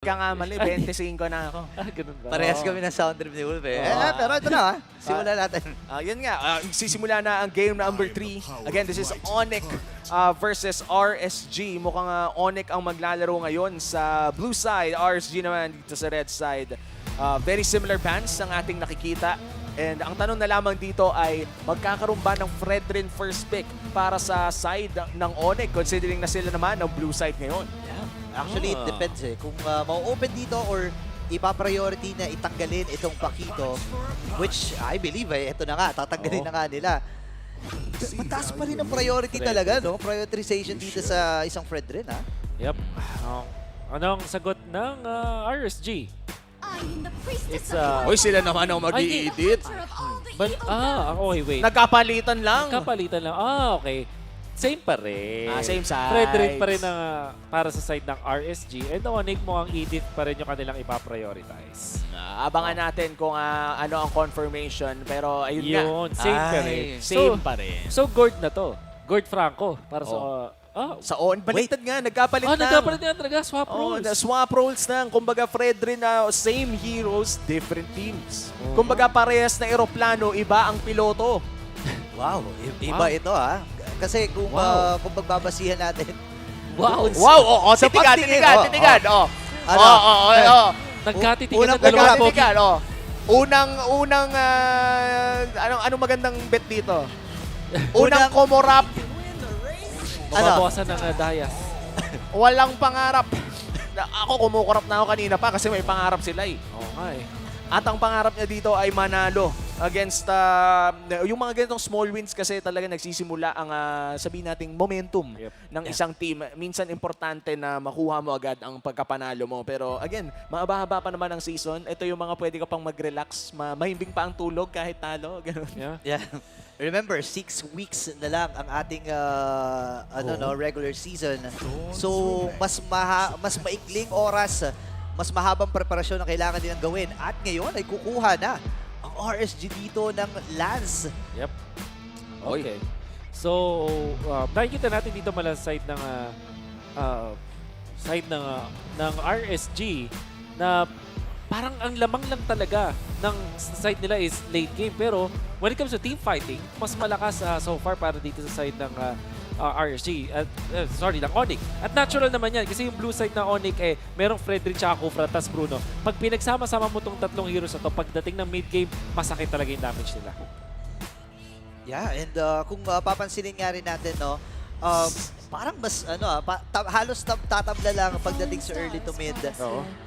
nagkakamali, 25 na ako. Ganun ba? Parehas Oo. kami ng sound trip ni Wolf eh. Oo. Pero ito na Simulan natin. Yun nga, sisimula na ang game number 3. Again, this is Onic versus RSG. Mukhang Onic ang maglalaro ngayon sa blue side. RSG naman dito sa red side. Very similar bans ang ating nakikita. And ang tanong na lamang dito ay magkakaroon ba ng Fredrin first pick para sa side ng Onic considering na sila naman ang blue side ngayon? Actually, it depends eh. Kung ma-open dito or ipa-priority na itanggalin itong Pakito, which I believe ito na nga, tatanggalin na nga nila. Mataas pa rin ang priority talaga, no? Prioritization dito sa isang Fredrin, ha? Yep. Anong sagot ng RSG? It's Uy, sila naman ang mag-i-edit. okay, wait. Nagkapalitan lang. Kapalitan lang. Okay. Same pa rin. Same sides. Frederick pa rin para sa side ng RSG. And Onic mo ang Edith pa rin yung kanilang ipaprioritize. Abangan natin kung ano ang confirmation. Pero ayun nga. Yun, same pa rin. Same pa rin. So, Gord na to. Gord Franco. Para sa... Sa on, baliktad nga, nagkapalit na. Nagkapalit na talaga. Swap roles. Swap roles na. Kumbaga, Fredrin na same heroes, different teams. Kumbaga, parehas na eroplano, iba ang piloto. Wow, iba ito, ha? Kasi kung magbabasihan natin. Wow. Wow, titigan. Nagkatitigan ng Unang dalawang Titigan. Unang, anong magandang bet dito? Unang komorap, Mababawasan ng Dayas. walang pangarap. Ako kumukurap na ako kanina pa kasi may pangarap sila eh. Oo nga eh. At ang pangarap niya dito ay manalo against yung mga ganitong small wins kasi talaga nagsisimula ang sabihin nating momentum ng isang team. Minsan importante na makuha mo agad ang pagkapanalo mo. Pero again, mahaba-haba pa naman ang season. Ito yung mga pwede ka pang mag-relax, mahimbing pa ang tulog kahit talo. Ganun. Yeah. Remember, 6 weeks na lang ang ating regular season. So, mas maikling oras, mas mahabang preparasyon ang kailangan nilang gawin. At ngayon ay kukuha na ang RSG dito ng Lance. Yep. Okay. So, nakikita natin dito mala side ng RSG na parang ang lamang lang talaga ng side nila is late game. Pero when it comes to team fighting, mas malakas so far para dito sa side ng RSG. Ng Onic. At natural naman yan kasi yung blue side ng Onic merong Fredrin tsaka Kufra tas Bruno. Pag pinagsama-sama mo tong tatlong heroes na to, pagdating ng mid game, masakit talaga yung damage nila. Yeah, and kung papansinin nga rin natin, no, parang mas halos tatabla lang pagdating sa early to mid.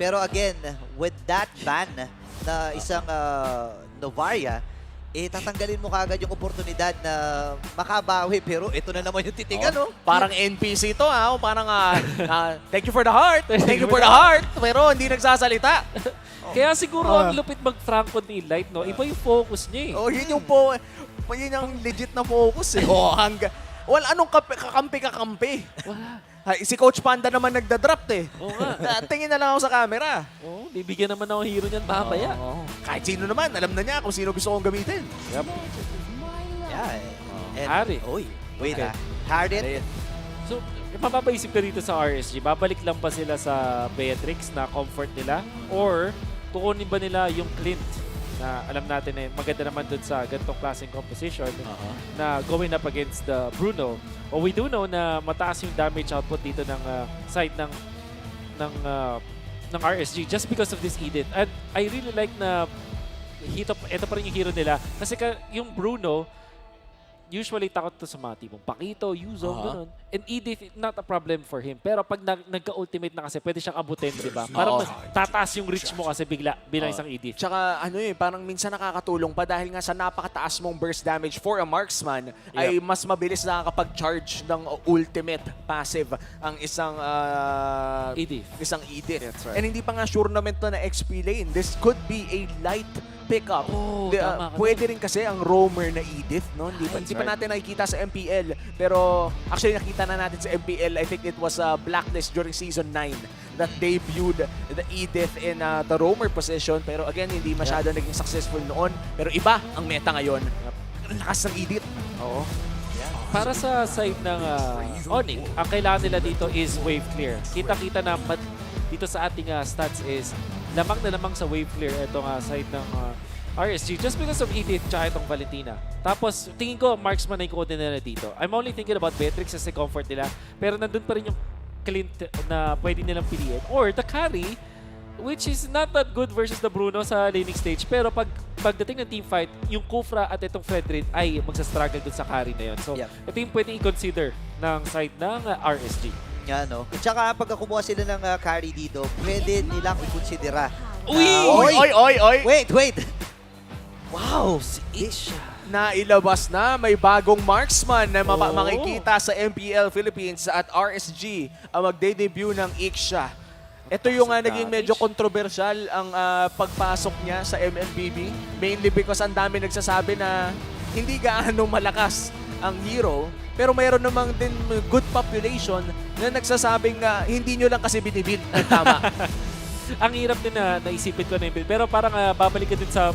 Pero again, with that ban na isang Novaria, tatanggalin mo kagad yung oportunidad na makabawi. Pero ito na naman yung titigan, no? Parang NPC to, parang thank you for the heart, thank you for the heart, pero hindi nagsasalita. Kaya siguro ang lupit mag-Franco ni Light, no? Iba yung focus niya eh. Yun yung legit na focus eh. Anong kakampi? Wala. Si Coach Panda naman nagda-drop eh. Oo nga. Tingin na lang ako sa camera. Bibigyan naman ako hero niyan mamaya. Kahit sino naman, alam na niya kung sino gusto kong gamitin. Yep. Yeah. And, Harry. Wait Okay. Harry. So, mapapaisip ka dito sa RSG, babalik lang ba sila sa Beatrix na comfort nila? Or kukunin ba nila yung Clint na alam natin maganda naman dun sa ganitong klaseng composition na going up against the Bruno? O we do know na mataas yung damage output dito ng side ng RSG just because of this Edith. And I really like na ito pa rin yung hero nila kasi yung Bruno usually takot to sa mga tipong Pakito, Yuzo, ganun. And Edith, not a problem for him. Pero pag nagka-ultimate na kasi, pwede siyang abutin, di ba? Parang tataas yung reach mo kasi bilang isang Edith. Tsaka parang minsan nakakatulong pa dahil nga sa napakataas mong burst damage for a marksman ay mas mabilis nakakapag-charge ng ultimate passive ang isang Edith. That's right. And hindi pa nga sure naman to na XP lane. This could be a light pick-up. Tama ka Pwede rin kasi ang roamer na Edith, no? Hindi pa natin nakikita sa MPL. Pero actually nakita na natin sa MPL. I think it was Blacklist during Season 9 that debuted the Edith in the roamer position. Pero again, hindi masyado naging successful noon. Pero iba ang meta ngayon. Ang lakas ng Edith. Para sa side ng Onic, ang kailangan nila dito is wave clear. Kita-kita na dito sa ating stats is lamang na lamang sa wave clear itong side ng RSG just because of Edith tsaka itong Valentina. Tapos, tingin ko, marksman na yung kukunin nila dito. I'm only thinking about Beatrix as a comfort nila, pero nandun pa rin yung Clint na pwede nilang piliin. Or the carry, which is not that good versus the Bruno sa laning stage. Pero pagdating ng team fight, yung Kufra at itong Fredrin ay magsastruggle dun sa carry na yun. So, ito yung pwede i-consider ng side ng RSG. Nga, no? At saka pagka kumuha sila ng carry dito, pwede nilang i-considera. Oy! Wait! Wow, si Isha. Nailabas na, may bagong marksman na makikita sa MPL Philippines at RSG ang magde-debut ng Ixia. Ito yung naging medyo controversial ang pagpasok niya sa MLBB. Mainly because ang dami nagsasabi na hindi gaano malakas ang hero. Pero mayroon namang din good population na nagsasabing hindi nyo lang kasi binibuild ng tama. Ang hirap din na naisipin ko na yung build. Pero parang babalik ka din sa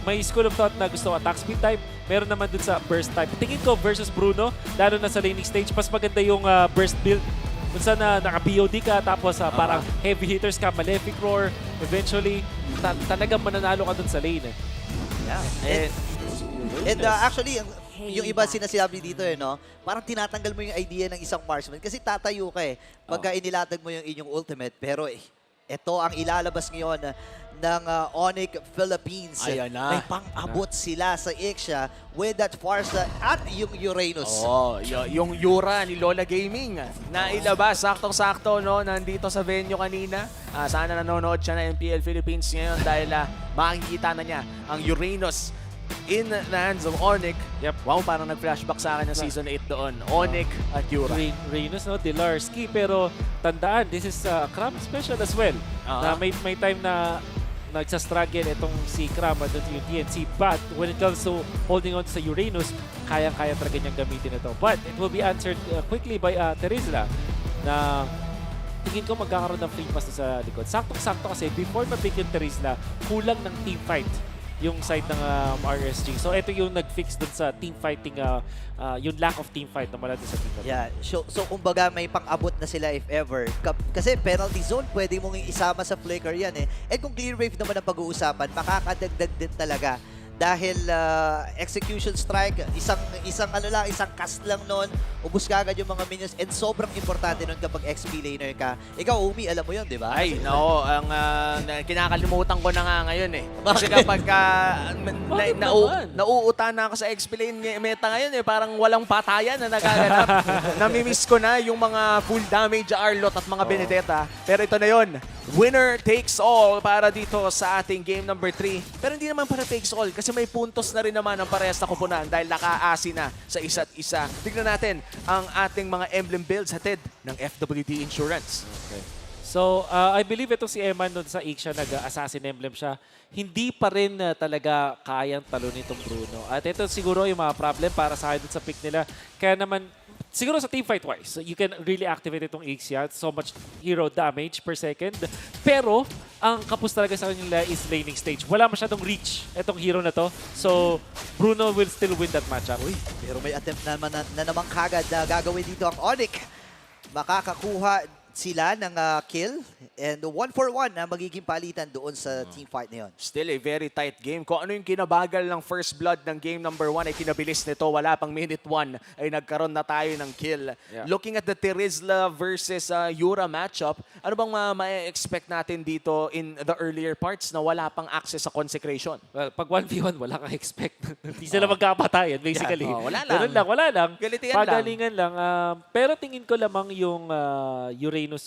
may school of thought na gusto attack speed type. Meron naman dun sa burst type. Tingin ko versus Bruno, lalo na sa laning stage, mas maganda yung burst build. Kung saan naka-BOD ka, tapos parang heavy hitters ka, Malefic Roar. Eventually, talagang mananalo ka dun sa lane. Yeah. And actually, yung iba sinasabi dito no? Parang tinatanggal mo yung idea ng isang marksman kasi tatayo ka pagka inilatag mo yung inyong ultimate. Pero ito ang ilalabas ngayon ng Onyx Philippines. Ayan na. May pang-abot sila sa Ixia with that Farsa at yung Uranus. Yung Yura ni Lola Gaming. Nailabas, saktong-sakto, no? Nandito sa venue kanina. Sana nanonood siya ng MPL Philippines ngayon dahil makikita na niya ang Uranus in the hands of Onyx. Yep. Wow, parang nag-flashback sa akin ng Season 8 doon. Onyx at Yura. Reynus, no? Dilarski. Pero tandaan, this is Cram special as well. Na may time na nagsastruggle itong si Cram at yung TNC. But when it comes to holding on sa Uranus, kayang-kaya talaga niyang gamitin ito. But it will be answered quickly by Terizla na tingin ko magkakaroon ng free pass sa likod. Saktong-sakto kasi before ma-pick yung Terizla, kulang ng team fight yung side ng RSG. So ito yung nag-fix dun sa team fighting, yung lack of team fight na mula dun sa team fight. Yeah, so kumbaga may pang-abot na sila if ever. Kasi penalty zone, pwede mong isama sa flicker yan And kung clear wave naman ang pag-uusapan, makakadagdag din talaga. Dahil execution strike, isang cast lang nun, ubus ka agad yung mga minions, and sobrang importante nun kapag XP laner ka. Ikaw, Umi, alam mo yun, di ba? Ay, no, ang kinakalimutan ko na nga ngayon Kasi kapag nauuta na ako sa XP lane meta ngayon parang walang patayan na nagaganap. Namimiss ko na yung mga full damage Arlot at mga Benedetta. Pero ito na yon. Winner takes all para dito sa ating game number 3. Pero hindi naman para takes all kasi may puntos na rin naman ang parehas na kupunan dahil nakaasi na sa isa't isa. Tignan natin ang ating mga emblem builds hatid ng FWD Insurance. Okay. So, I believe ito si Eman doon sa Ixia, nag-assassin emblem siya. Hindi pa rin talaga kayang talo nitong Bruno. At ito siguro yung mga problem para sa akin sa pick nila. Kaya naman, siguro sa team fight wise, you can really activate itong Ixia. So much hero damage per second. Pero, ang kapos talaga sa kanila is laning stage. Wala masyadong reach itong hero na to. So, Bruno will still win that matchup. Pero may attempt na naman kagad na gagawin dito ang Onyx. Makakakuha sila ng kill and 1-for-1 na magiging palitan doon sa team fight na yun. Still a very tight game. Kung ano yung kinabagal ng first blood ng game number 1 ay kinabilis nito. Wala pang minute 1 ay nagkaroon na tayo ng kill. Yeah. Looking at the Terizla versus Yura matchup, ano bang ma-expect natin dito in the earlier parts na wala pang access sa consecration? Well, pag 1v1, wala kang expect. Hindi sila magkapatayan, basically. Yeah. Wala lang. Ganun lang, wala lang. Galitian Pagalingan lang. Pero tingin ko lamang yung Uranus,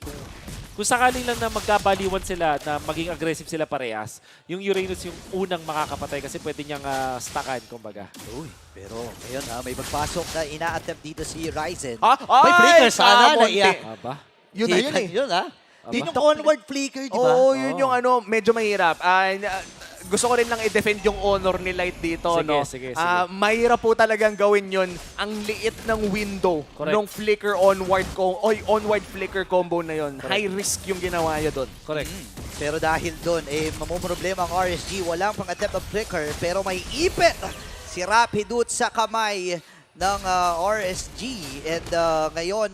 kung sakaling lang na magkabaliwan sila, na maging aggressive sila parehas, yung Uranus yung unang makakapatay kasi pwede niyang stackan, kumbaga. Uy, pero ngayon may magpasok na ina-attempt dito si Ryzen. Ay, May flicker sana na Monte. Aba? Yun na yun Yun Yun yung onward flicker, di ba? Oo, yun yung medyo mahirap. Gusto ko rin lang i-defend yung honor ni Light dito. Sige. Mahirap po talagang gawin yun. Ang liit ng window ng flicker onward flicker combo na yun. Correct. High risk yung ginawa niya doon. Correct. Pero dahil doon, mamumroblema ang RSG. Walang pang attempt of flicker, pero may ipit si Rapidut sa kamay ng RSG. And ngayon,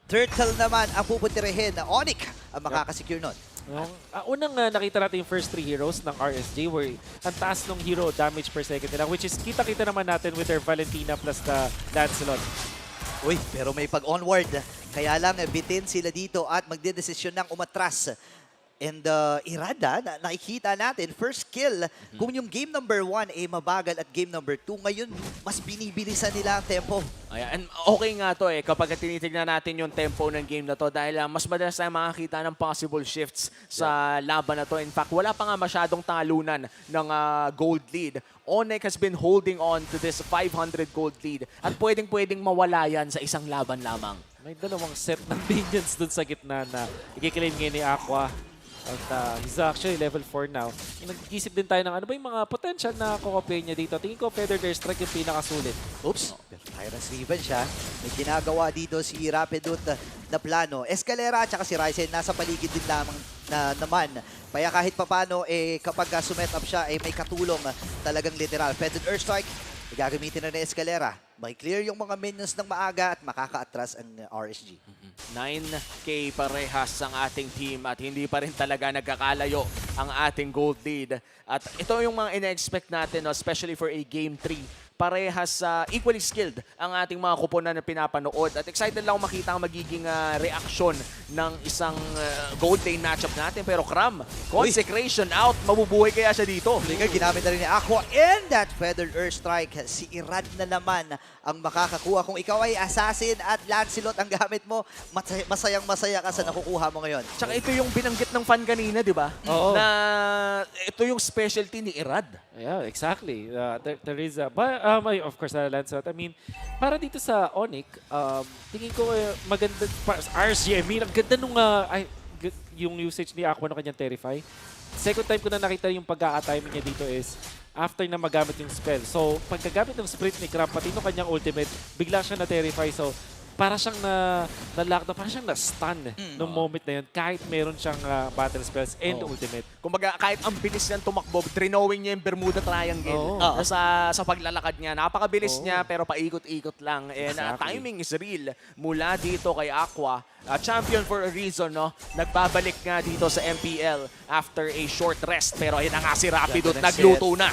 Turtle naman ang puputirihin na Onyx ang makakasecure nun. Unang nakita natin yung first 3 heroes ng RSG where ang taas ng hero damage per second nila, which is kita-kita naman natin with their Valentina plus the Lancelot. Uy, pero may pag-onward. Kaya lang, bitin sila dito at magdedesisyon ng umatras. And Irada, nakikita natin, first kill. Kung yung game number 1 ay mabagal at game number 2, ngayon mas binibilisan nila ang tempo. Ayan, and okay nga to kapag tinitignan natin yung tempo ng game na to dahil mas madalas tayo makakita ng possible shifts sa laban na to. In fact, wala pa nga masyadong talunan ng gold lead. Onyx has been holding on to this 500 gold lead at pwedeng-pwedeng mawala yan sa isang laban lamang. May dalawang set ng minions dun sa gitna na i-claim ngayon ni Aqua. At he's actually level 4 now. Nag-isip din tayo ng ano ba yung mga potential na kukopya niya dito. Tingin ko Feather Airstrike yung pinakasulit. Oops, pero Tyrant's Revenge siya. May ginagawa dito si Rapidut na plano. Escalera at saka si Ryzen nasa paligid din lamang naman. Kaya kahit papano, kapag sumet up siya, may katulong talagang literal. Feather Airstrike, gagamitin na ni Escalera. May clear yung mga minions ng maaga at makaka-atras ang RSG. 9K parehas ang ating team at hindi pa rin talaga nagkakalayo ang ating gold lead. At ito yung mga ina-expect natin, no, especially for a Game 3. Parehas equally skilled ang ating mga kuponan na pinapanood. At excited lang ako makita ang magiging reaksyon ng isang gold lane matchup natin. Pero Cram, Consecration out. Mabubuhay kaya siya dito? Ginamit na rin ni Aqua and that Feathered Airstrike. Si Irad na naman ang makakakuha. Kung ikaw ay Assassin at Lancelot ang gamit mo, masayang-masaya ka sa nakukuha mo ngayon. Tsaka ito yung binanggit ng fan kanina, di ba? Oo. Na ito yung specialty ni Irad. Yeah, exactly. There is a... of course, Lancelot. I mean, para dito sa Onyx, tingin ko maganda... RSG, I mean, ang ganda nung... yung usage ni Aqua ng kanyang Terrify. Second time ko na nakita yung pagka-timing niya dito is after na magamit yung spell. So, pagkagamit ng sprint ni Cram, pati nung kanyang ultimate, bigla siya na-Terrify. So, para siyang na-lockdown, para siyang na-stun nung moment na yun kahit meron siyang battle spells and ultimate. Kumbaga, kahit ang bilis niyang tumakbo, drinowing niya yung Bermuda Triangle sa paglalakad niya. Napakabilis niya pero paikot-ikot lang. And timing is real mula dito kay Aqua. Champion for a reason, no? Nagbabalik nga dito sa MPL after a short rest. Pero ayun na nga si Rapidut, nagluto na.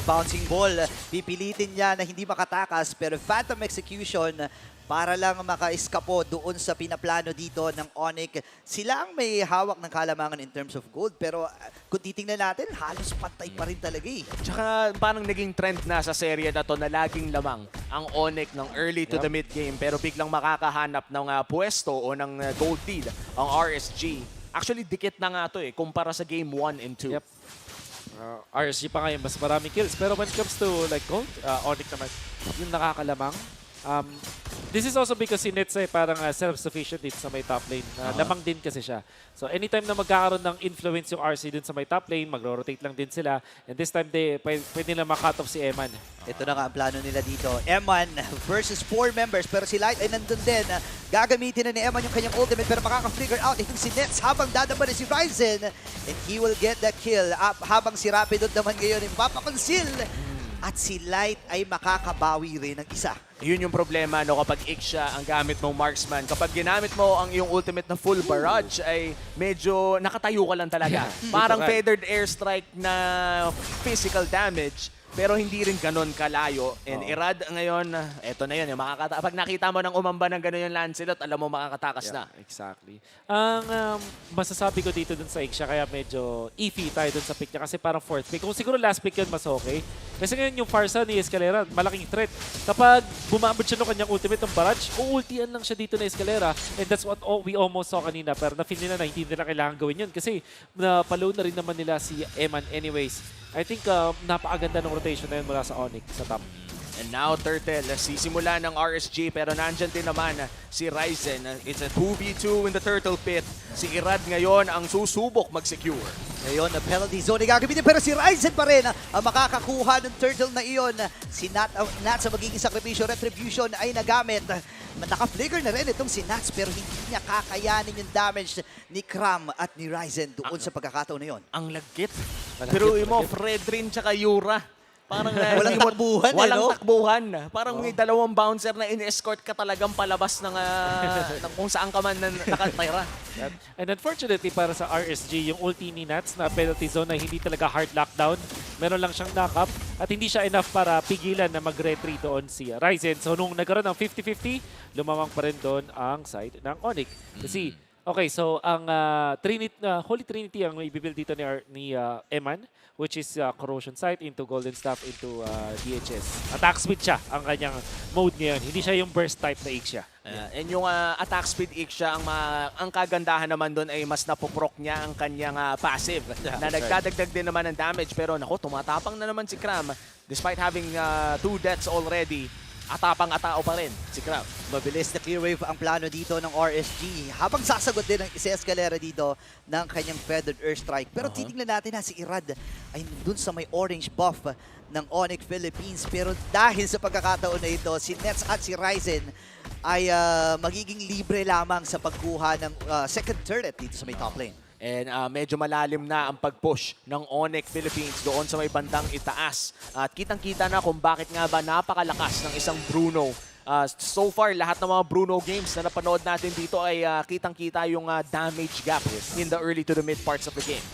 Bouncing ball. Pipilitin niya na hindi makatakas pero Phantom Execution para lang maka-eskapo doon sa pinaplano dito ng Onyx. Sila ang may hawak ng kalamangan in terms of gold pero kung titingnan natin, halos pantay pa rin talaga eh. Tsaka parang naging trend na sa serye na to na laging lamang ang Onyx ng early to the mid game pero biglang makakahanap ng pwesto o ng gold lead ang RSG. Actually, dikit na nga to kumpara sa game 1 and 2. Yep. RSG pa ngayon, mas maraming kills. Pero when it comes to like gold, Onyx naman, yung nakakalamang. This is also because si Nets ay parang self-sufficient dito sa may top lane. Lamang din kasi siya. So anytime na magkakaroon ng influence yung RC dun sa may top lane, magro-rotate lang din sila. And this time, pwede nila ma-cut off si Eman. Ito na nga ang plano nila dito. Eman versus 4 members. Pero si Light ay nandun din. Gagamitin na ni Eman yung kanyang ultimate pero makaka-figure out itong si Nets habang dadama na si Ryzen. And he will get the kill. Habang si Rapidot naman ngayon ay mapapansil. At si Light ay makakabawi rin ng isa. Yun yung problema no kapag Ixia ang gamit mong marksman. Kapag ginamit mo ang iyong ultimate na full barrage ay medyo nakatayo ka lang talaga. Parang feathered airstrike na physical damage pero hindi rin ganon kalayo. And Irad ngayon, eto na yun. Pag nakita mo ng umamba ng ganon yung Lancelot, alam mo makakatakas na. Exactly. Ang masasabi ko dito dun sa Ixia, kaya medyo iffy tayo dun sa pick niya kasi parang fourth pick. Kung siguro last pick yun, mas okay. Kasi ngayon yung Farsa ni Escalera, malaking threat. Kapag bumabot siya ng kanyang ultimate ng barrage, uultian lang siya dito na Escalera. And that's what we almost saw kanina. Pero na-feel nila na hindi nila kailangan gawin yun. Kasi napaload na rin naman nila si Eman anyways. I think napakaganda ng rotation na yun mula sa Onyx sa top. And now Turtle, sisimula ng RSG pero nandyan din naman si Ryzen. It's a 2v2 in the Turtle Pit. Si Irad ngayon ang susubok mag-secure. Ngayon, na penalty zone ay gagamitin pero si Ryzen pa rin ang makakakuha ng turtle na iyon. Si Nat sa magiging sakripisyo, retribution ay nagamit. Naka-flicker na rin itong si Nats pero hindi niya kakayanin yung damage ni Cram at ni Ryzen doon sa pagkakataon na yun. Ang lagkit. Pero mo, Fredrin tsaka Yura. Parang Walang takbuhan, walang no? takbuhan. Parang may dalawang bouncer na in-escort ka talagang palabas ng, ng kung saan ka man nakatira. And unfortunately para sa RSG, yung ulti ni Nats na penalty zone na hindi talaga hard lockdown, meron lang siyang knock-up at hindi siya enough para pigilan na mag-retry doon si Ryzen. So nung nagkaroon ng 50-50, lumamang pa rin doon ang side ng Onyx. Kasi, okay, so ang Holy Trinity ang ibibuild dito ni Eman, which is Corrosion Sight into Golden Staff into DHS. Attack speed siya ang kanyang mode ngayon. Hindi siya yung burst type na Ixia. And yung attack speed Ixia, ang kagandahan naman doon ay mas napoprok niya ang kanyang passive na nagdadagdag din naman ng damage. Pero naku, tumatapang na naman si Cram. Despite having 2 deaths already, atapang-atao pa rin si Cram. Mabilis na clear wave ang plano dito ng RSG. Habang sasagot din ng isa Escalera dito ng kanyang Feathered Airstrike. Pero titingnan natin na si Irad ay dun sa may orange buff ng Onyx Philippines. Pero dahil sa pagkakataon na ito, si Nets at si Ryzen ay magiging libre lamang sa pagkuha ng second turret dito sa may top lane. And medyo malalim na ang pag-push ng Onyx Philippines doon sa may bandang itaas. At kitang-kita na kung bakit nga ba napakalakas ng isang Bruno. So far, lahat ng mga Bruno games na napanood natin dito ay kitang-kita yung damage gap in the early to the mid parts of the game.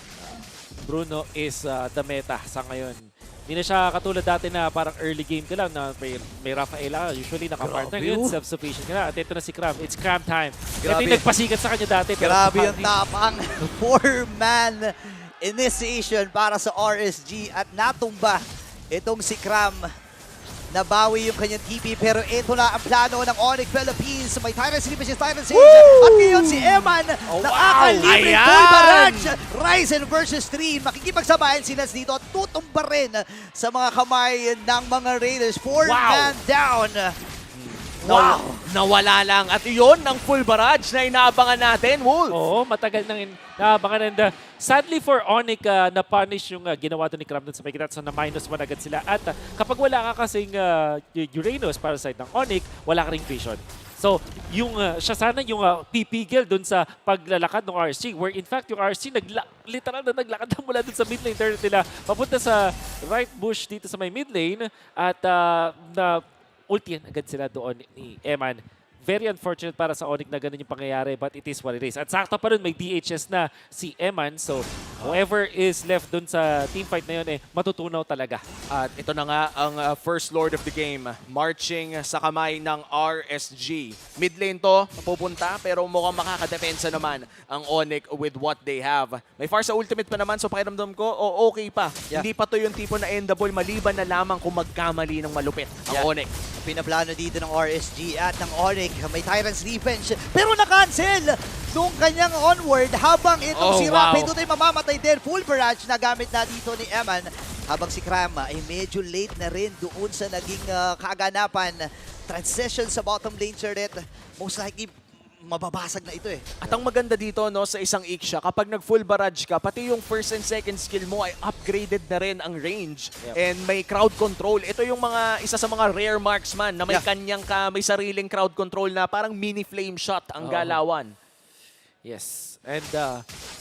Bruno is the meta sa ngayon. Hindi na siya katulad dati na parang early game ka lang na may Rafaela. Usually nakapartner yun, self-sufficient ka na. At ito na si Cram. It's Cram time. Ito yung nagpasikat sa kanya dati. Pero Grabe yung tapang 4-man initiation para sa RSG at natumba itong si Cram. Nabawi yung kanyang TP pero ito na ang plano ng Onyx Philippines. May Tyrant Sleep versus Tyrant Sage. At ngayon si Eman nakakalibre full barrage. Ryzen versus 3. Makikipagsabayan sila dito at tutumba rin sa mga kamay ng mga Raiders. 4-man down. Wow! Nawala lang. At yun ang full barrage na inaabangan natin, Wolf. Oo, matagal nang inaabangan. And sadly for Onyx, na-punish yung ginawa doon ni Cram doon sa Megadat. So na-minus 1 agad sila. At kapag wala ka kasing Uranus para sa side ng Onyx, wala ka ring vision. So, yung siya sana yung pipigil doon sa paglalakad ng RSG, where in fact yung RSG literal na naglakad na mula doon sa mid lane turret nila papunta sa right bush dito sa may mid lane at ultian agad sila doon ni Eman. Very unfortunate para sa Onyx na ganun yung pangyayari, but it is what it is. At sakto pa rin may DHS na si Eman, so whoever is left dun sa teamfight na yun, matutunaw talaga. At ito na nga ang first lord of the game, marching sa kamay ng RSG. Mid lane to, pupunta, pero mukhang makakadepensa naman ang Onyx with what they have. May far sa ultimate pa naman, so pakiramdam ko, okay pa. Yeah. Hindi pa to yung tipo na endable, maliban na lamang kung magkamali ng malupit ang Onyx. Pinaplano dito ng RSG at ng Onyx. May Tyrant's Revenge. Pero na-cancel nung kanyang onward habang itong si Rapid ay mamamatay din. Full barrage na gamit na dito ni Eman. Habang si Cram ay medyo late na rin doon sa naging kaganapan. Transition sa bottom lane turret. Most likely mababasag na ito At ang maganda dito no sa isang Ixia, kapag nag-full barrage ka, pati yung first and second skill mo ay upgraded na rin ang range. And may crowd control. Ito yung isa sa mga rare marksman na may may sariling crowd control na parang mini flame shot ang galawan. Yes. And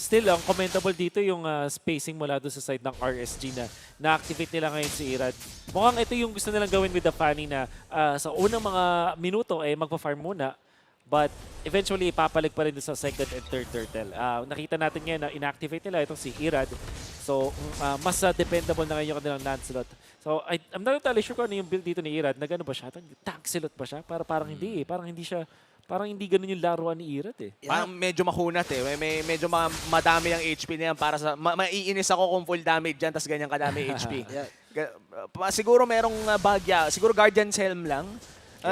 still, ang commendable dito yung spacing mula doon sa side ng RSG na na-activate nila ngayon si Irad. Mukhang ito yung gusto nilang gawin with the Fanny na sa unang mga minuto magpa-farm muna. But eventually, ipapalag pa rin sa second and third turtle. Nakita natin ngayon na inactivate nila itong si Irad. So, mas dependable na ngayon yung kanilang Lancelot. So, I'm not entirely sure kung ano yung build dito ni Irad. Na gano'n ba siya? Tank-silot ba siya? Parang hindi Parang hindi siya... Parang hindi ganun yung laruan ni Irad Parang medyo makunat medyo madami ang HP niya para sa... Maiinis ako kung full damage dyan, tas ganyan kadami HP. Siguro merong bagya. Siguro Guardian's Helm lang.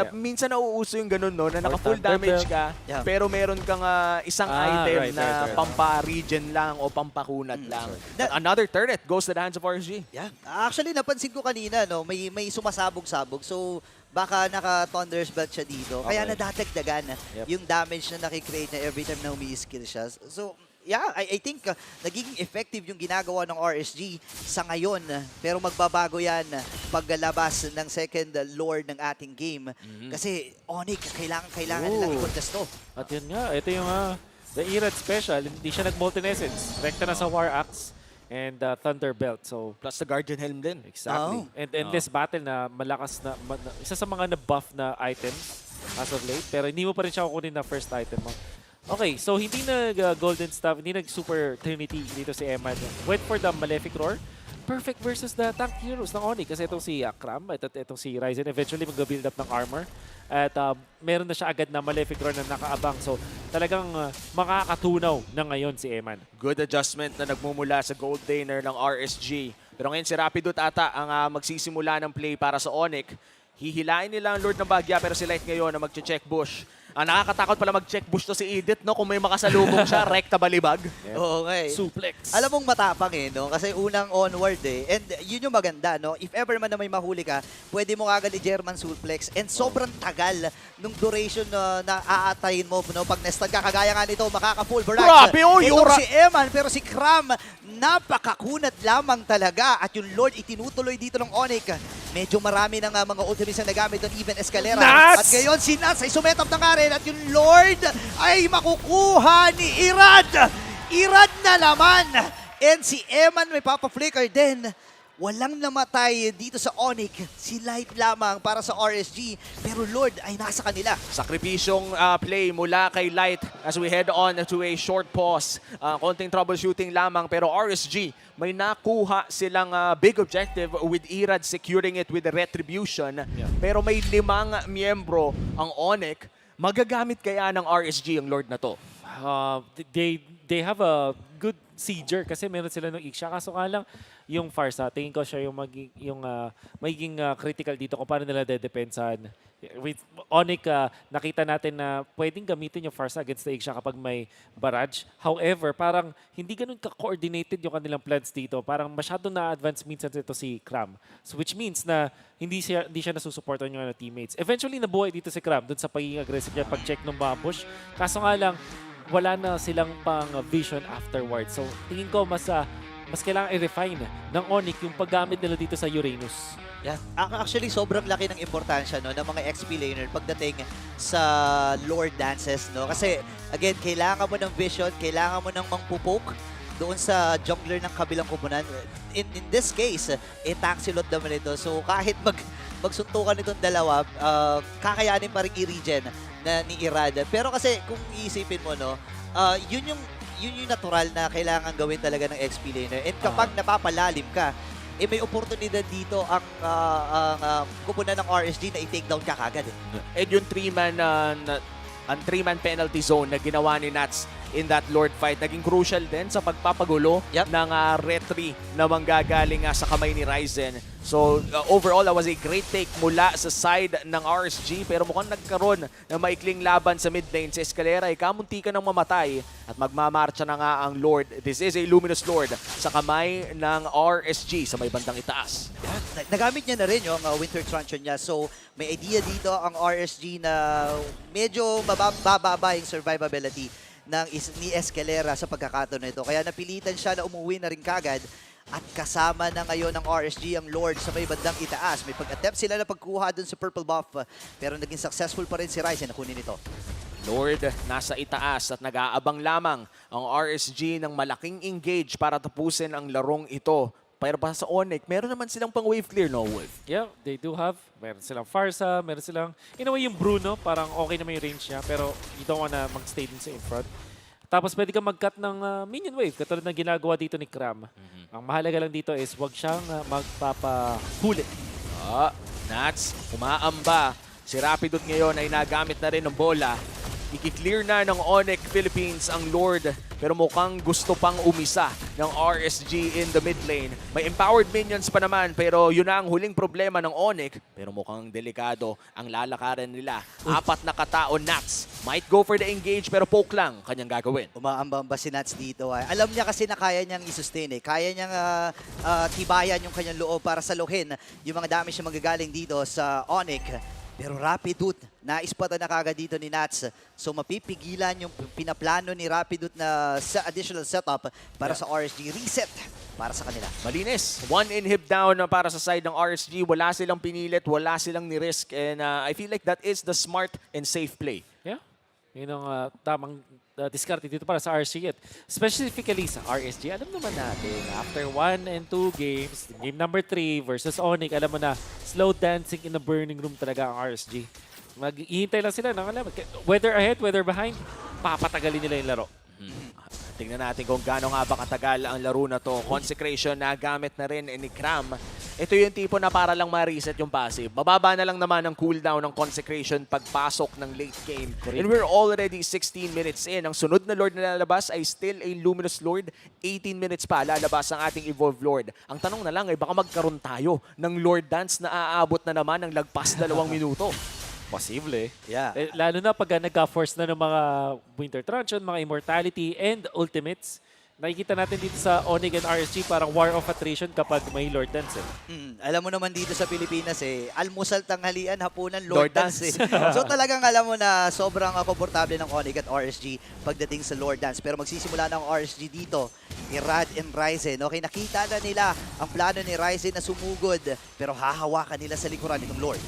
Minsan nauuso yung ganun, no, na naka-full damage ka, pero meron kang isang item na pampa-regen lang o pampakunat lang. Another turret goes to the hands of RSG. Yeah. Actually, napansin ko kanina, no, may sumasabog-sabog. So, baka naka-Thunder's Belt siya dito. Kaya nadadagdagan yung damage na nakikreate na every time na umi-skill siya. So, yeah, I think nagiging effective yung ginagawa ng RSG sa ngayon. Pero magbabago yan paglalabas ng second lord ng ating game. Kasi Onyx, kailangan nilang i-contest to. At yun nga, ito yung the Irad special. Hindi siya nag-Molten Essence. Rekta na sa War Axe. and Thunder Belt. So, Plus the Guardian Helm din. exactly. Oh. And endless battle na malakas na, isa sa mga na-buff na items as of late. Pero hindi mo pa rin siya kukunin na first item mo. Okay, so hindi nag-golden stuff, hindi nag-super trinity dito si Eman. Went for the Malefic Roar. Perfect versus the tank heroes ng Onyx. Kasi itong si Kram, itong si Ryzen, eventually mag-build up ng armor. At meron na siya agad na Malefic Roar na nakaabang. So talagang makakatunaw na ngayon si Eman. Good adjustment na nagmumula sa gold laner ng RSG. Pero ngayon si Rapidot ata ang magsisimula ng play para sa Onyx. Hihilain nila ang Lord ng Bagya pero si Light ngayon na mag-check bush. Ang nakakatakot pala mag-check bush to si Edith, no? Kung may makasalubong siya, rekta balibag. Oo nga eh. Suplex. Alam mong matapang eh, no? Kasi unang onward eh. And yun yung maganda, no? If ever man na may mahuli ka, pwede mo kagad i-German suplex. And sobrang tagal nung duration na aatayin mo, no? Pag nestan ka, kagaya nga nito, makaka-full barrage. Grabe, oh, Itong Yura! si Eman, pero si Kram, napakakunat lamang talaga. At yung Lord, itinutuloy dito ng Onyx. Medyo marami na nga mga ultimates na nagamit doon, even Escalera. Nats! At ngayon, si Nats ay sumetap na nga rin. At yung Lord ay makukuha ni Irad. Irad na naman. And si Eman may papa-flicker din. Walang namatay dito sa Onyx. Si Light lamang para sa RSG. Pero Lord ay nasa kanila. Sakripisyong play mula kay Light as we head on to a short pause. Konting troubleshooting lamang pero RSG may nakuha silang big objective with Irad securing it with the retribution. Yeah. Pero may 5 miyembro ang Onyx. Magagamit kaya ng RSG ang Lord na to? They have a good sieger kasi meron sila ng Ixia. Kaso nga lang, yung Farsa, tingin ko siya magiging critical dito kung paano nila dedepensahan. With Onyx, nakita natin na pwedeng gamitin yung Farsa against the Ixia kapag may barrage. However, parang hindi ganun ka-coordinated yung kanilang plans dito. Parang masyado na-advance minsan ito si Kram. So which means na hindi siya nasusuportan yung teammates. Eventually, nabuhay dito si Kram dun sa pagiging aggressive niya pag-check ng mga push. Kaso nga lang, wala na silang pang vision afterwards. So tingin ko mas kailangan i-refine ng Onyx yung paggamit nila dito sa Uranus. Yeah. Actually, sobrang laki ng importansya no, ng mga XP laner pagdating sa Lord dances. No? Kasi, again, kailangan mo ng vision, kailangan mo ng mangpupoke doon sa jungler ng kabilang kupunan. In this case, tank si Lord naman ito. So, kahit magsuntukan itong dalawa, kakayanin pa rin i-regen na ni Irad. Pero kasi, kung iisipin mo, no, yun yung natural na kailangan gawin talaga ng XP laner. And kapag napapalalim ka, may oportunidad dito ang kupunan ng RSG na i-take down ka kagad. And yung 3-man penalty zone na ginawa ni Nats in that Lord fight, naging crucial din sa pagpapagulo ng retry na manggagaling sa kamay ni Ryzen. So overall, that was a great take mula sa side ng RSG pero mukhang nagkaroon ng maikling laban sa mid lane. Si Escalera ay kamunti ka ng mamatay at magmamarcha na nga ang Lord. This is a Luminous Lord sa kamay ng RSG sa may bandang itaas. Nagamit niya na rin yung Winter Truncheon niya. So may idea dito ang RSG na medyo bababa yung survivability ni Escalera sa pagkakataon nito. Kaya napilitan siya na umuwi na rin kagad. At kasama na ngayon ng RSG ang Lord sa may bandang itaas. May pag-attempt sila na pagkuha dun sa purple buff. Pero naging successful pa rin si Ryzen na kunin ito. Lord nasa itaas at nag-aabang lamang ang RSG ng malaking engage para tapusin ang larong ito. Pero pa sa Onyx, meron naman silang pang wave clear, no, Wolf? Yeah, they do have. Meron silang Farsa, meron silang... In a way, yung Bruno, parang okay naman yung range niya, pero you don't wanna mag-stay din sa in front. Tapos pwede kang mag-cut ng minion wave, katulad ng ginagawa dito ni Kram. Ang mahalaga lang dito is wag siyang magpapahuli. Nats, umaamba. Si Rapidot ngayon ay nagamit na rin ng bola. I-clear na ng Onyx Philippines ang Lord pero mukhang gusto pang umisa ng RSG in the mid lane. May empowered minions pa naman pero yun na ang huling problema ng Onyx pero mukhang delikado ang lalakaran nila. 4 na katao Nats. Might go for the engage pero poke lang kanyang gagawin. Umaambamba si Nats dito. Alam niya kasi na kaya niyang i-sustain. Kaya niyang tibayan yung kanyang loob para saluhin yung mga damage na magagaling dito sa Onyx. Pero Rapidut, naispatan na kagad dito ni Nats. So mapipigilan yung pinaplano ni Rapidut na sa additional setup para sa RSG. Reset para sa kanila. Malinis. 1 inhib down para sa side ng RSG. Wala silang pinilit, wala silang ni-risk. And I feel like that is the smart and safe play. Yeah. Yun ang tamang diskarte dito para sa RC. Specifically sa RSG, alam naman natin, after 1 and 2 games, game number 3 versus Onyx, alam mo na, slow dancing in the burning room talaga ang RSG. Maghihintay lang sila ng alam, whether ahead, whether behind, papatagalin nila yung laro. Tingnan natin kung gaano nga ba katagal ang laro na to. Consecration na gamit na rin ni Cram. Ito yung tipo na para lang ma-reset yung passive. Bababa na lang naman ang cooldown ng Consecration pagpasok ng late game. And we're already 16 minutes in. Ang sunod na Lord na lalabas ay still a Luminous Lord. 18 minutes pa lalabas ang ating Evolve Lord. Ang tanong na lang ay baka magkaroon tayo ng Lord Dance na aabot na naman ng lagpas 2 minuto. Posible. Yeah. Lalo na pag nagka-force na ng mga Winter Truncheon, mga Immortality, and Ultimates. Nakikita natin dito sa Onyx and RSG parang war of attrition kapag may Lord Dance. Alam mo naman dito sa Pilipinas almusal, tanghalian, hapunan, Lord, Lord Dance. So talagang alam mo na sobrang komportable ng Onyx at RSG pagdating sa Lord Dance. Pero magsisimula ng RSG dito, ni Rad and Ryzen. Okay, nakita na nila ang plano ni Ryzen na sumugod, pero hahawakan nila sa likuran itong Lord.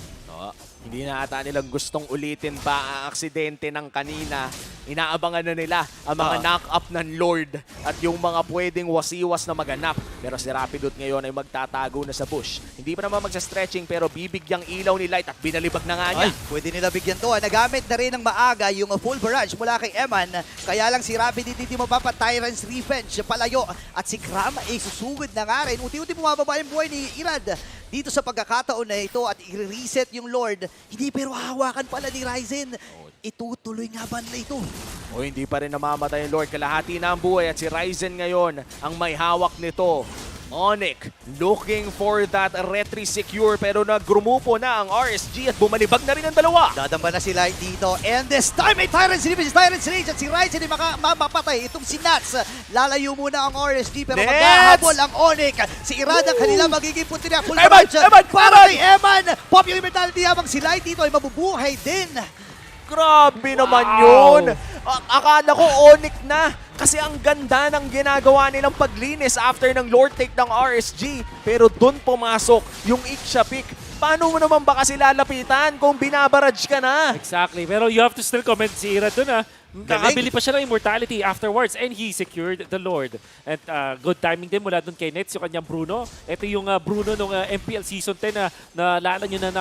Hindi na ata nilang gustong ulitin pa ang aksidente ng kanina. Inaabangan na nila ang mga knock-up ng Lord at yung mga pwedeng wasiwas na maganap. Pero si Rapidot ngayon ay magtatago na sa bush. Hindi pa naman magsa-stretching pero bibigyang ilaw ni Light at binalibag na nga niya. Ay, pwede nila bigyan to. Nagamit na rin ng maaga yung full barrage mula kay Eman. Kaya lang si Rapidot hindi mapapa Tyrant's Revenge palayo. At si Cram ay susugod na nga rin. Unti-unti bumababa yung buhay ni Irad dito sa pagkakataon na ito at i-reset yung Lord. Hindi pero hawakan pala ni Ryzen. Itutuloy nga ba na ito? O hindi pa rin namamatay yung Lord. Kalahati na ang buhay at si Ryzen ngayon ang may hawak nito. Onyx looking for that retry secure pero nagrumupo na ang RSG at bumalibag na rin ang dalawa. Dadamba na sila dito. And this time ay Tyrant's Revenge. Tyrant's Rage at si Ryzen ay mapapatay. Itong si Nats. Lalayo muna ang RSG pero maghahabol ang Onyx. Si Irad ang kanila magiging punti na. Full barrage para kay Eman. Pop yung mentality habang si Light dito ay mabubuhay din. Grabe naman yun. Akala ko Onyx na. Kasi ang ganda ng ginagawa nilang paglinis after ng Lord take ng RSG. Pero doon pumasok yung Ixia pick. Paano mo naman ba kasi lalapitan kung binabarage ka na? Exactly. Pero you have to still comment si Ira dun Nakabili pa siya ng Immortality afterwards and he secured the Lord. And good timing din mula dun kay Nets, yung kanyang Bruno. Ito yung Bruno nung MPL Season 10 na naalala nyo na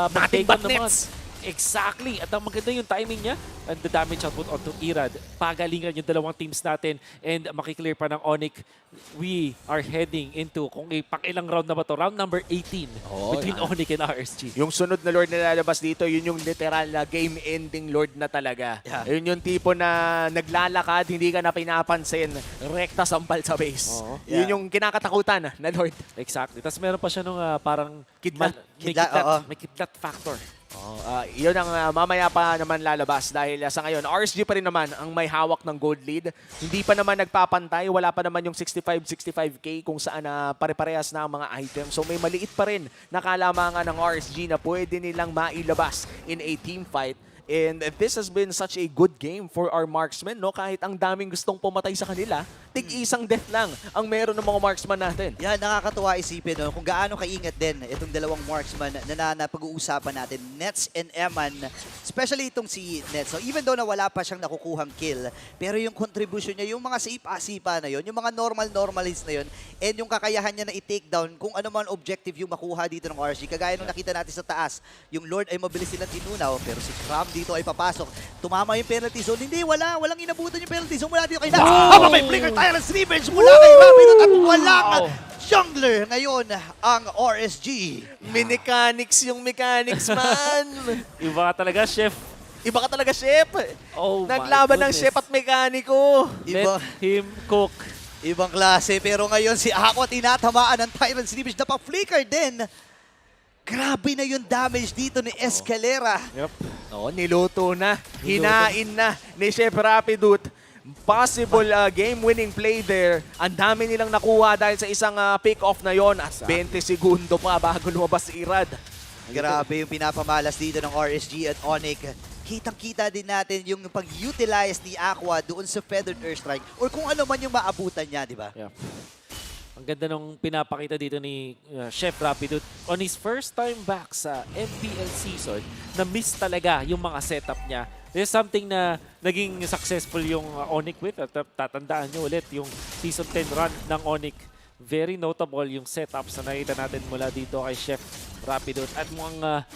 Nothing but Nets. Exactly. At ang maganda yung timing niya. And the damage output onto Irad. Pagalingan yung dalawang teams natin. And makiklear pa ng Onyx. We are heading into, kung pang-ilang round na ba to? Round number 18 between Onyx and RSG. Yung sunod na Lord na lalabas dito, yun yung literal na game-ending Lord na talaga. Yeah. Yun yung tipo na naglalakad, hindi ka na pinapansin, rekta sampal sa base. Yeah. Yun yung kinakatakutan na Lord. Exactly. Tapos meron pa siya nung parang Kidlat. may kidlat factor. Yun ang mamaya pa naman lalabas dahil sa ngayon, RSG pa rin naman ang may hawak ng gold lead. Hindi pa naman nagpapantay, wala pa naman yung 65k kung saan pare-parehas na ang mga items. So may maliit pa rin na kalamangan ng RSG na pwede nilang mailabas in a team fight. And this has been such a good game for our marksmen, no? Kahit ang daming gustong pumatay sa kanila, tig-isang death lang ang meron ng mga marksman natin. Yan, nakakatuwa isipin kung gaano kaingat din itong dalawang marksman na pag-uusapan natin, Nets and Eman. Especially itong si Nets. So even though na wala pa siyang nakukuhang kill, pero yung contribution niya, yung mga sipa-sipa na yun, yung mga normalists na yun, and yung kakayahan niya na i-take down kung ano man objective yung makuha dito ng RSG. Kagaya nung nakita natin sa taas, yung Lord ay mabilis silang tinunaw, pero si Cram dito ay papasok. Tumama yung penalty zone. Hindi, walang inabutan yung penalty zone mula dito kay Nats. Habang may flicker Tyrant's Revenge mula kay Rapidot at walang jungler ngayon ang RSG. Mechanics yung mechanics, man. Iba ka talaga, Chef. Iba ka talaga, chef. Oh my Naglaban ng goodness. chef at mekaniko. Iba, Let him cook. ibang klase. Pero ngayon si Aqua tinatamaan ng Tyrant's Revenge. Napaflicker din. Grabe na yung damage dito ni Escalera. Yep. Niluto na. Hinain na ni Chef Rapidot. Possible game-winning play there. Ang dami nilang nakuha dahil sa isang pick-off na yon at 20 segundo pa bago lumabas si Irad. Grabe yung pinapamalas dito ng RSG at Onyx. Kitang-kita din natin yung pag-utilize ni Aqua doon sa Feathered Airstrike or kung ano man yung maabutan niya, di ba? Yeah. Ang ganda nung pinapakita dito ni Chef Rapidot on his first time back sa MPL season na miss talaga yung mga setup niya There's something na naging successful yung Onyx with. At tatandaan nyo ulit yung Season 10 run ng Onyx. Very notable yung setups na nakita natin mula dito kay Chef Rapido. At mukhang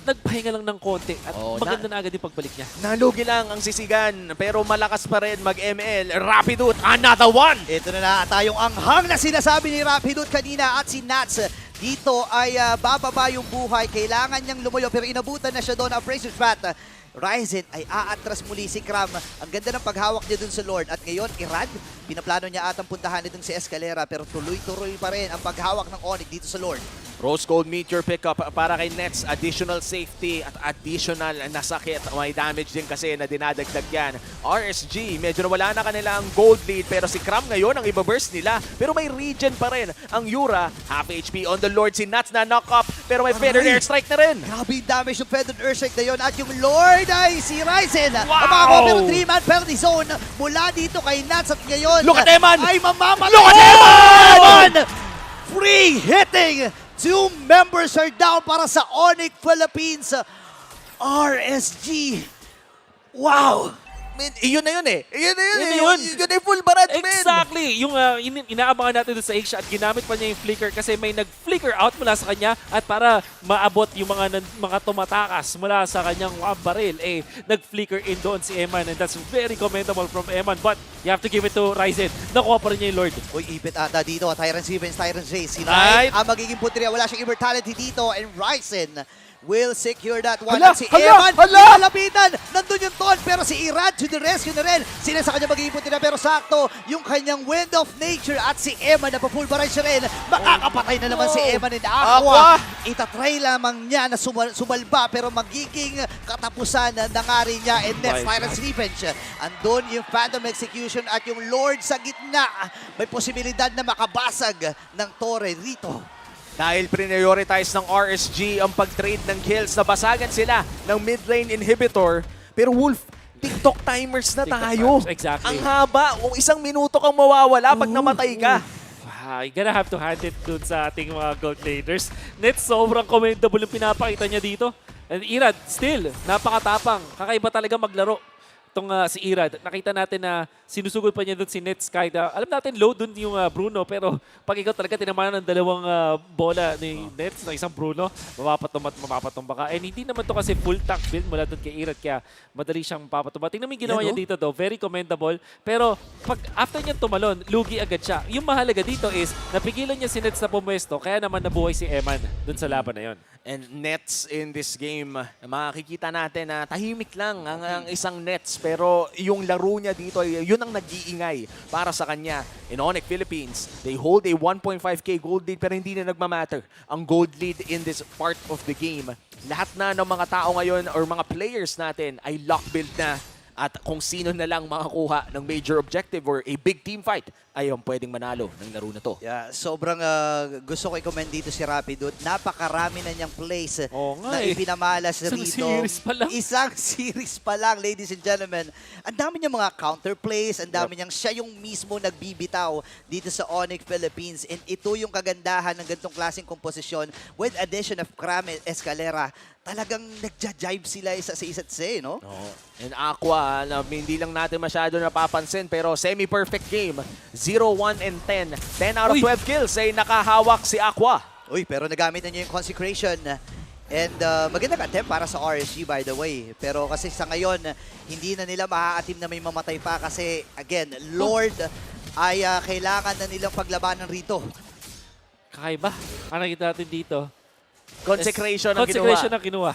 nagpahinga lang ng konti at maganda na agad yung pagbalik niya. Nalugi lang ang sisigan, pero malakas pa rin mag-ML. Rapidut, another one! Ito na tayong anghang na sinasabi ni Rapidut kanina at si Nats. Dito ay bababa yung buhay. Kailangan niyang lumuyo pero inabutan na siya doon. Abrasive Bat. Ryzen ay aatras muli si Cram. Ang ganda ng paghawak niya dun sa Lord. At ngayon, Irad, pinaplano niya atang puntahan nitong si Escalera pero tuloy-tuloy pa rin ang paghawak ng Onyx dito sa Lord. Rose Gold Meteor pickup para kay Nets. Additional safety at additional na sakit. May damage din kasi na dinadagdag yan. RSG, medyo nawala na kanila ang gold lead pero si Cram ngayon ang ibaburst nila. Pero may regen pa rin. Ang Yura, half HP on the Lord. Si Nats na knock up pero may feathered airstrike na rin. Grabe yung damage yung Feathered Airstrike na yun. At yung Lord ay si Ryzen. Wow! Ang mga pero 3-man penalty zone mula dito kay Nats at ngayon Look at Eman! ay mamamatay. Look at Eman! Free hitting! 2 members are down para sa Onyx Philippines. RSG. Wow! Man, iyon na yun eh. Iyon na yun Yun eh. na yun. Yun na yung full barrage, man. Exactly! Yung inaabangan natin doon sa Asia at ginamit pa niya yung flicker kasi may nag-flicker out mula sa kanya at para maabot yung mga tumatakas mula sa kanyang baril, nag-flicker in doon si Eman and that's very commendable from Eman but you have to give it to Ryzen. Nakuha pa rin niya yung Lord. Uy, ipit ata dito. Tyrant Stevens, Tyrant J. Si Right. Knight ang magiging punteriya. Wala siyang immortality dito and Ryzen will secure that one. Hala, At si hala, Eman, hala! lalapitan. Nandun yung Ton, pero si Irad to the rescue na rin. Sila sa kanya magiging punteriya, pero sakto yung kanyang Wind of Nature at si Eman na pa-full barrage siya rin. Makakapatay na naman si Eman and Aqua. Itatry lamang niya na sumalba, pero magiging katapusan na nga rin niya. And next, Tyrant's Revenge. Andun yung Phantom Execution at yung Lord sa gitna. May posibilidad na makabasag ng Torre rito. Dahil prioritize ng RSG ang pag-trade ng kills, nabasagan sila ng mid lane inhibitor. Pero Wolf, TikTok timers na TikTok tayo. timers, exactly. Ang haba, kung 1 minuto kang mawawala pag namatay ka. You gotta have to hand it dun sa ating mga gold laners. Net, sobrang commendable yung pinapakita niya dito. And Irad, still, napakatapang. Kakaiba talaga maglaro. Itong si Irad, nakita natin na sinusugod pa niya doon si Nets kahit alam natin low doon yung Bruno pero pag ikaw talaga tinamanan ng 2 bola ni Nets ng isang Bruno, mapapatumba ka. And hindi naman to kasi full tank build mula doon kay Irad kaya madali siyang mapapatumba. Tingnan mo yung ginawa niya dito though, very commendable. Pero pag after niyan tumalon, lugi agad siya. Yung mahalaga dito is napigilan niya si Nets na pumwesto kaya naman nabuhay si Eman doon sa laban na yon. And Nets in this game, makikita natin na tahimik lang ang isang Nets. Pero yung laro niya dito, yun ang nag-iingay para sa kanya. In Onyx Philippines, they hold a 1.5k gold lead pero hindi na nagmamatter ang gold lead in this part of the game. Lahat na ng mga tao ngayon or mga players natin ay lock build na. At kung sino na lang makakuha ng major objective or a big team fight ay ang pwedeng manalo ng laro na to. Yeah, sobrang gusto ko i-commend dito si Rapidut. Napakarami na niyang plays na ipinamalas Isang rito. series pa lang. Isang series pa lang, ladies and gentlemen. Ang dami niyang mga counter plays, ang dami niyang siya yung mismo nagbibitaw dito sa Onyx Philippines. And ito yung kagandahan ng ganitong klaseng komposisyon with addition of Cram Escalera. Talagang nagja-jive sila isa sa isa't isa, no? Oo. And Aqua, hindi lang natin masyado napapansin pero semi-perfect game. 0-1 and 10. 10 out of 12 kills ay nakahawak si Aqua. Uy, pero nagamit na niya yung Consecration. And magandang attempt para sa RSG, by the way. Pero kasi sa ngayon, hindi na nila maaatim na may mamatay pa kasi, again, Lord ay kailangan na nilang paglabanan rito. Kakaiba. Ano nakita natin dito? Consecration ang Consecration ginawa. ang kinuha.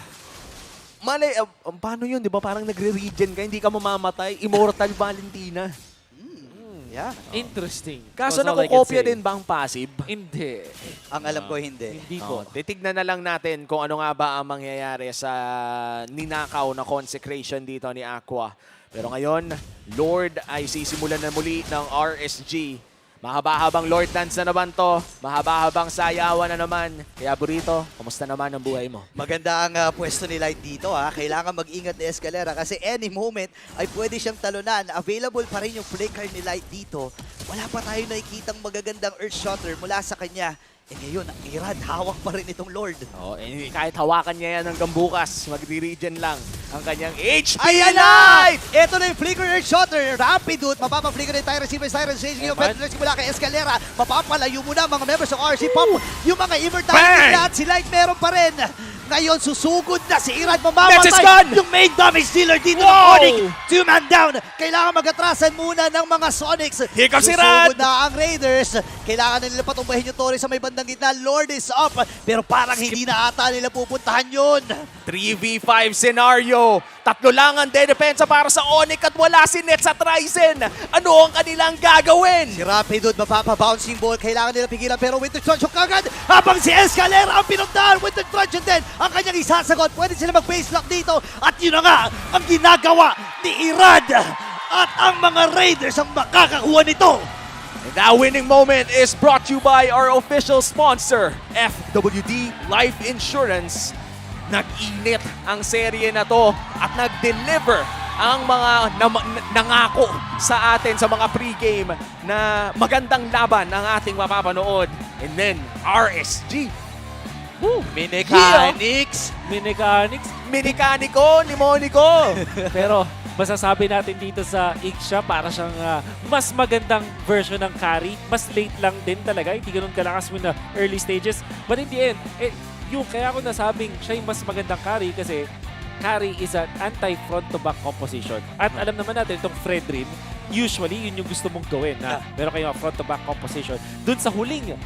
Malay, paano yun, di ba? Parang nagre-regen ka, hindi ka mamamatay. Immortal Valentina. Yeah. Interesting. Kaso That's all I can nakukopya say. din ba ang passive? Hindi. Ang alam ko, hindi. Hindi po. Titignan na lang natin kung ano nga ba ang mangyayari sa ninakaw na consecration dito ni Aqua. Pero ngayon, Lord ay sisimulan na muli ng RSG. Mahaba-habang Lord dance na naman to. Mahaba-habang sayawan na naman. Kaya Burrito, kumusta naman ang buhay mo? Maganda ang pwesto ni Light dito. Kailangan mag-ingat ni Escalera kasi any moment ay pwede siyang talunan. Available pa rin yung flicker ni Light dito. Wala pa tayo nakikitang magagandang Earth Shotter mula sa kanya. Eh ngayon, ang Irad, hawak pa rin itong Lord. Oh, kahit hawakan niya yan hanggang bukas, magre-regen lang ang kanyang HP Ayan Light! na! Ito na yung Flicker Earth Shooter. Rapid Dude. Mapapa-flicker na yung Tyrant Receiver. Siren changing yung Eman. Fred mula kay Escalera. Mapapalayo muna mga members ng RC Pop. Yung mga Immortality Bang! lahat, si Light meron pa rin. Ngayon, susugod na si Irad. That's his Mamamatay gun! yung main damage dealer dito ng Wow! Onyx. 2-man down. Kailangan mag-atrasan muna ng mga Sonics. Here comes si Rad! Susugod na ang Raiders. Kailangan na nila patumbahin yung Torres sa may bandang gitna. Lord is up. Pero parang hindi na ata nila pupuntahan yun. 3v5 scenario. Tatlo lang ang dedepensa para sa Onyx at wala si Nets at Ryzen. Ano ang kanilang gagawin? Si Rapid Dude, mapapa-bouncing ball. Kailangan nila pigilan pero Winter Truncheon kagad. Habang si Escalera ang pinuntahan. Winter Truncheon din ang kanyang isasagot. Pwede sila mag-face lock dito. At yun na nga ang ginagawa ni Irad. At ang mga Raiders ang makakakuha nito. And that winning moment is brought to you by our official sponsor, FWD Life Insurance. Nag-init ang serye na to at nag-deliver ang mga nangako sa atin sa mga pregame na magandang laban ang ating mapapanood. And then, RSG. Woo! Mechanics. Mechanics. Minikaniko, Limoniko. Pero masasabi natin dito sa Ixia, para siyang mas magandang version ng carry. Mas late lang din talaga. Hindi ganun kalakas mo na early stages. But in the end, yung kaya ako nasabing siya yung mas magandang carry kasi carry is an anti-front to back composition. At alam naman natin itong Fredrin, usually yun yung gusto mong gawin na meron kayong front to back composition. Doon sa huling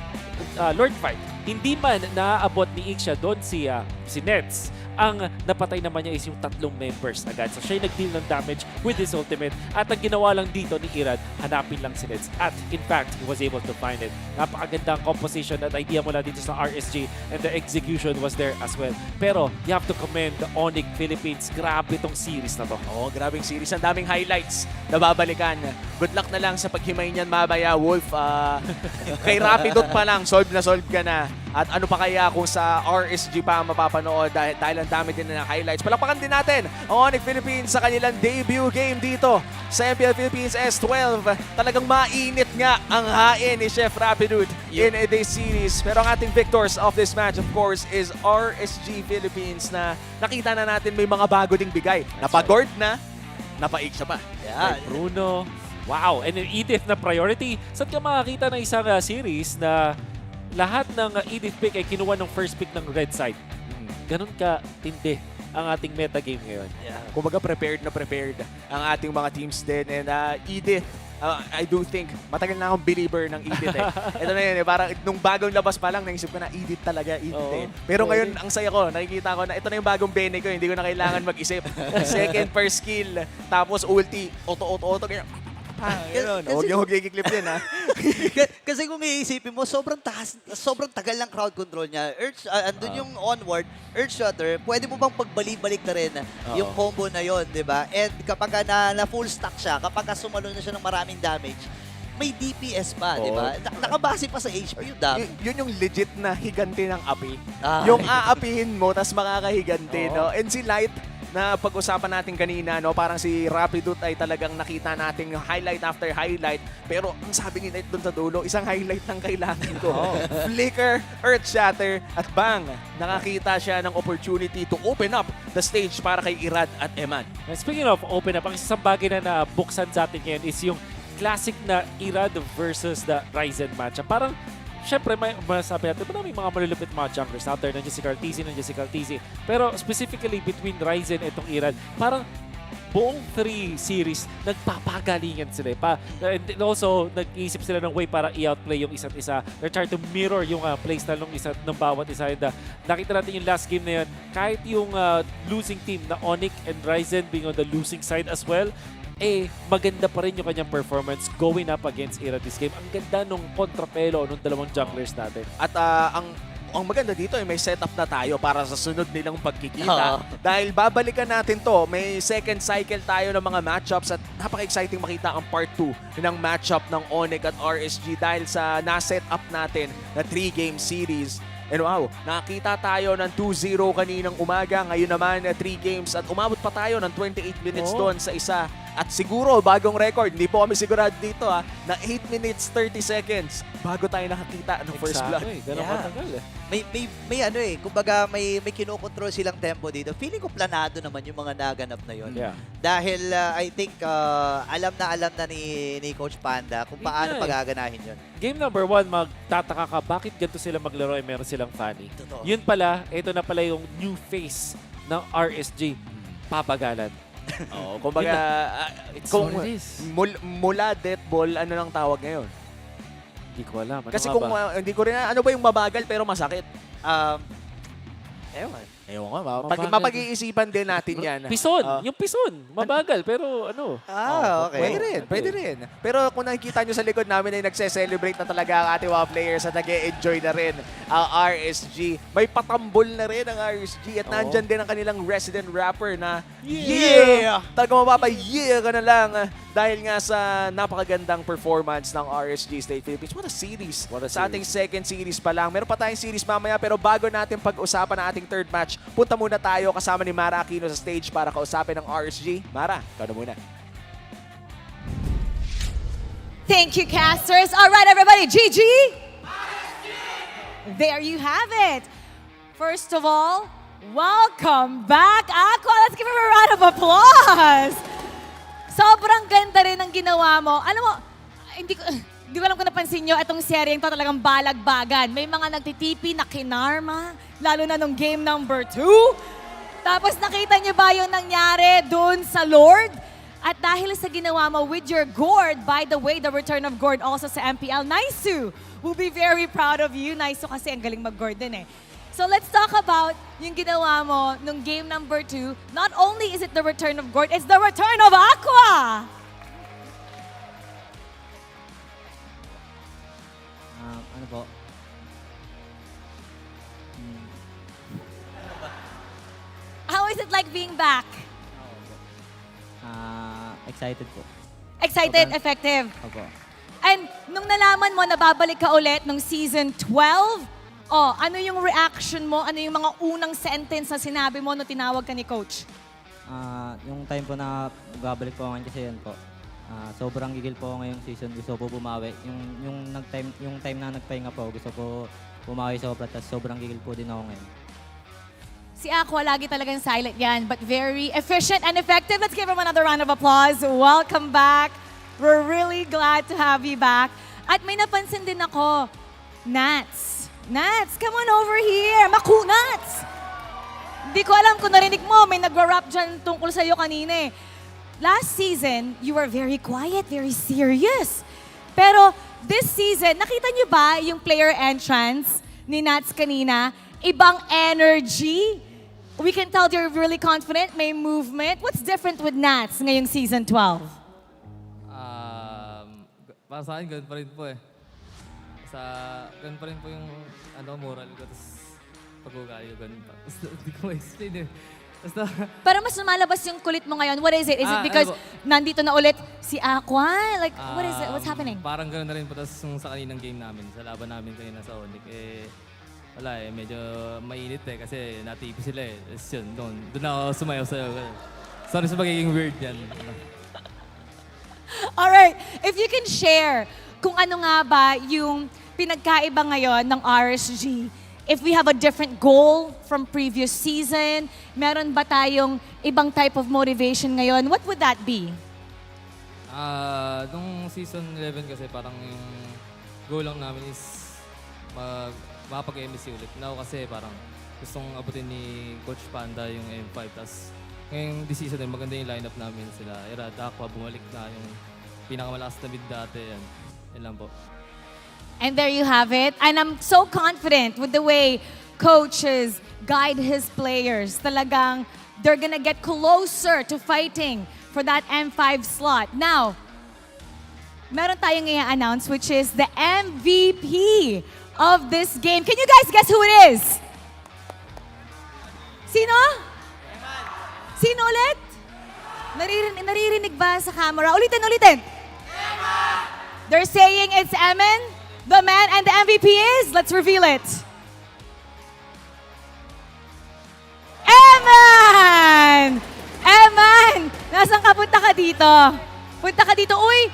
Lord fight, hindi man naaabot ni Ixia doon si Nets. Ang napatay naman niya is yung tatlong members agad. So siya yung nag-deal ng damage with his ultimate. At ang ginawa lang dito ni Irad, hanapin lang si Nets. At in fact, he was able to find it. Napakagandang composition at idea mula dito sa RSG and the execution was there as well. Pero you have to commend the Onyx Philippines. Grabe itong series na to. Oh, grabing series. Ang daming highlights na babalikan. Good luck na lang sa paghimay niyan, Mabaya Wolf. Kay Rapidot pa lang, solve ka na. At ano pa kaya kung sa RSG pa mapapanood dahil ang dami din na highlights. Palakpakan din natin ang Onyx Philippines sa kanilang debut game dito sa MPL Philippines S12. Talagang mainit nga ang hain ni Chef Rapidot in this series. Pero ang ating victors of this match, of course, is RSG Philippines na nakita na natin may mga bago ding bigay. Napagord na, napaik siya pa. Yeah. Bruno. Wow. And yung Edith na priority. Saan ka makakita ng isang series na lahat ng Edith pick ay kinuha ng first pick ng red side? Ganun ka tindi ang ating metagame ngayon. Yeah. Kumbaga prepared na prepared ang ating mga teams din. And Edith, I do think, matagal na akong believer ng Edith eh. Ito na yun eh, parang nung bagong labas pa lang, naisip ko na Edith talaga, Edith Oo. eh. Pero ngayon, ang saya ko, nakikita ko na ito na yung bagong bene ko, hindi ko na kailangan mag-isip. Second per skill, tapos ulti, auto, ganyan. Ganun. Huwag yung clip din ha. Kasi kung iisipin mo, sobrang tagal ng crowd control niya. Andun yung onward, Earth Shooter, pwede mo bang pagbalik-balik na rin yung combo na yon, di ba? And kapag na full stack siya, kapag sumalo na siya ng maraming damage, may DPS pa, di ba? Nakabase pa sa HP yung damage. Yun yung legit na higanti ng api. Ah. Yung aapihin mo, tas makakahiganti, no? And si Light, na pag-usapan natin kanina, no, parang si Rapidot ay talagang nakita nating highlight after highlight. Pero ang sabi ni Light doon sa dulo, isang highlight lang kailangan ko. Flicker, Earth Shatter, at bang! Nakakita siya ng opportunity to open up the stage para kay Irad at Eman. And speaking of open up, ang isang bagay na nabuksan sa atin ngayon is yung classic na Irad versus the Ryzen matchup. Parang syempre, may masasabi natin, maraming mga malulupit mga junglers out there. Nandiyan si Cartesi. Pero specifically between Ryzen at itong Irad, parang buong 3 series, nagpapagalingan sila. And also, nag-iisip sila ng way para i-outplay yung isa't isa. They're trying to mirror yung playstyle ng bawat isa. And, nakita natin yung last game na yun. Kahit yung losing team na Onyx and Ryzen being on the losing side as well, maganda pa rin yung kanyang performance going up against Irad this game. Ang ganda nung kontrapelo nung dalawang junglers natin. At ang maganda dito ay may setup na tayo para sa sunod nilang pagkikita. Dahil babalikan natin to, may second cycle tayo ng mga matchups at napaka-exciting makita ang part 2 ng matchup ng Onyx at RSG dahil sa na-set up natin na 3-game series. And wow, nakita tayo ng 2-0 kaninang umaga. Ngayon naman 3 games at umabot pa tayo ng 28 minutes doon sa isa. At siguro, bagong record, hindi po kami sigurado dito na 8 minutes 30 seconds bago tayo nakakita ng first blood. Ganun Yeah. katagal eh. May ano eh, kumbaga may kinokontrol silang tempo dito. Feeling ko planado naman yung mga naganap na yun. Yeah. Dahil I think alam na ni Coach Panda kung paano Yeah. pagaganahin yun. Game number 1, magtataka ka bakit ganito sila maglaro eh meron silang Fanny. Totoo. Yun pala, ito na pala yung new face ng RSG. Papagalan. Oo, kumbaga, It's kung what it is. mula death ball, ano lang tawag ngayon? Hindi ko alam. Ano Kasi nga kung ba? hindi ko rin, ano ba yung mabagal pero masakit? Ewan. Ewan ko, Mabagal. mapag-iisipan din natin yan. Pison. Ah. Yung pison. Mabagal. Pero ano. Okay. Pwede rin, pwede rin. Pero kung nakikita nyo sa likod namin ay nagse-celebrate na talaga ang ating mga players at nag-e-enjoy na rin ang RSG. May patambol na rin ang RSG at Oo. nandyan din ang kanilang resident rapper na Yeah! Talagang mapapa-yeah ka na lang dahil nga sa napakagandang performance ng RSG State Philippines. What a series. What a Sa series. ating second series pa lang. Meron pa tayong series mamaya pero bago natin pag-usapan ang ating third match, punta muna tayo kasama ni Mara Aquino sa stage para kausapin ng RSG. Mara, ikaw na muna. Thank you, casters. All right, everybody, GG. There you have it. First of all, welcome back, Aqua. Let's give him a round of applause. Sobrang ganda rin ang ginawa mo. Alam mo, hindi ko alam kung napansin nyo, itong seryeng to talagang balagbagan. May mga nagtitipi na kinarma, lalo na nung game number 2. Tapos nakita nyo ba yung nangyari doon sa Lord? At dahil sa ginawa mo with your Gord, by the way, the return of Gord also sa MPL, Naisu will be very proud of you. Naisu kasi ang galing mag-Gord din eh. So let's talk about yung ginawa mo nung game number 2. Not only is it the return of Gord, it's the return of Aqua! Ano po? How is it like being back? Excited po. Excited, Okay. effective. Opo. And nung nalaman mo na babalik ka ulit nung season 12, ano yung reaction mo? Ano yung mga unang sentence na sinabi mo nung tinawag ka ni Coach? Yung time po na babalik po ngayon kasi yan po. Sobrang gigil po ako ngayong season. Gusto po bumawi. Yung time na nagpahinga po, gusto po bumawi sobra. Tapos sobrang gigil po din ako ngayon. Si Aqua, lagi talagang silent yan, but very efficient and effective. Let's give him another round of applause. Welcome back. We're really glad to have you back. At may napansin din ako, Nats. Nats, come on over here. Makunats! Hindi ko alam kung narinig mo, may nag-rap dyan tungkol sa'yo kanina eh. Last season, you were very quiet, very serious. Pero this season, nakita niyo ba yung player entrance ni Nats kanina? Ibang energy. We can tell you're really confident, may movement. What's different with Nats ngayong season 12? Para sa akin, ganun pa rin po eh. Ganun pa rin po yung moral ko, tapos pag-ugali ko, ganun pa. Basta, hindi ko ma-explain eh. Basta, Pero mas lumalabas yung kulit mo ngayon. What is it? Is it because ano po? nandito na ulit si Aqua? Like, what is it? What's happening? Parang ganun na rin po, tapos yung sa kaninang game namin, sa laban namin kanina sa Onyx, wala eh, medyo mainit eh, kasi natipi sila eh. Tapos yun, doon ako sumayaw sa'yo. Sorry sa pagiging weird yan. All right. If you can share kung ano nga ba yung pinagkaiba ngayon ng RSG. If we have a different goal from previous season, meron ba tayong ibang type of motivation ngayon? What would that be? Nung season 11 kasi parang yung goal lang namin is makapag-MSC ulit. Now kasi parang gustong abutin ni Coach Panda yung M5. Tapos ngayong this season din, maganda yung lineup namin sila. Era, Aqua, bumalik na yung pinakamalakas na mid dati. Yan lang po. And there you have it. And I'm so confident with the way coaches guide his players. Talagang they're gonna get closer to fighting for that M5 slot. Now, meron tayong i-announce which is the MVP of this game. Can you guys guess who it is? Sino? Sino ulit? Naririnig ba sa camera? Ulitin. They're saying it's Eman. The man and the MVP is, let's reveal it. Eman! Eman! Nasaan ka? Punta ka dito. Punta ka dito. Uy,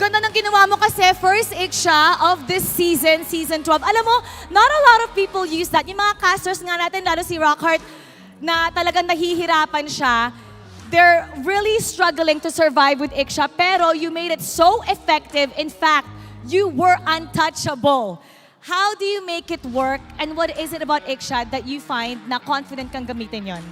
ganda ng ginawa mo kasi first egg siya of this season, season 12. Alam mo, not a lot of people use that. Yung mga casters nga natin, lalo si Rockhart, na talagang nahihirapan siya. They're really struggling to survive with Iksha, pero you made it so effective. In fact, you were untouchable. How do you make it work? And what is it about Iksha that you find na confident kang gamitin yon?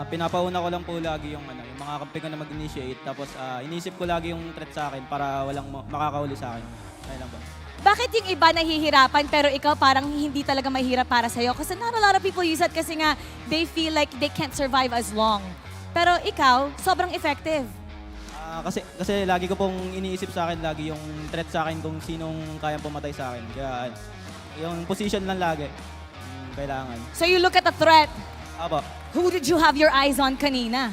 Pinapauna ko lang po lagi yung yung mga kampi ko na mag-initiate, tapos inisip ko lagi yung threat sa akin para walang makakauli sa akin. Ayun lang ba? Bakit yung iba nahihirapan pero ikaw parang hindi talaga mahirap para sa'yo? Kasi not a lot of people use that kasi nga they feel like they can't survive as long. Pero ikaw, sobrang effective. Kasi lagi ko pong iniisip sa akin lagi yung threat sa akin kung sinong kayang pumatay sa akin. Kaya yung position lang lagi yung kailangan. So you look at the threat. Apo. Who did you have your eyes on kanina?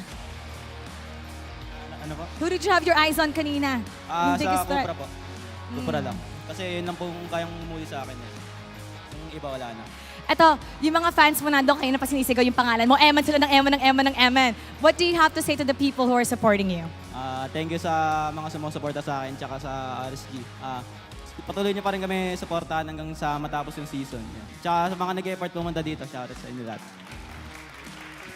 Ano po? Who did you have your eyes on kanina? Yung Sa biggest threat. Cupra po. Cupra lang. Kasi yun lang pong kayang umuli sa akin. Yung iba wala na. Eto, yung mga fans mo nandun kayo na pa sinisigaw yung pangalan mo. Eman sila ng Eman, ng Eman, ng Eman. What do you have to say to the people who are supporting you? Thank you sa mga sumusuporta sa akin tsaka sa RSG. Patuloy niyo pa rin kami suportahan hanggang sa matapos yung season. Tsaka sa mga nag-effort pumunta dito, shoutout sa inyo lahat.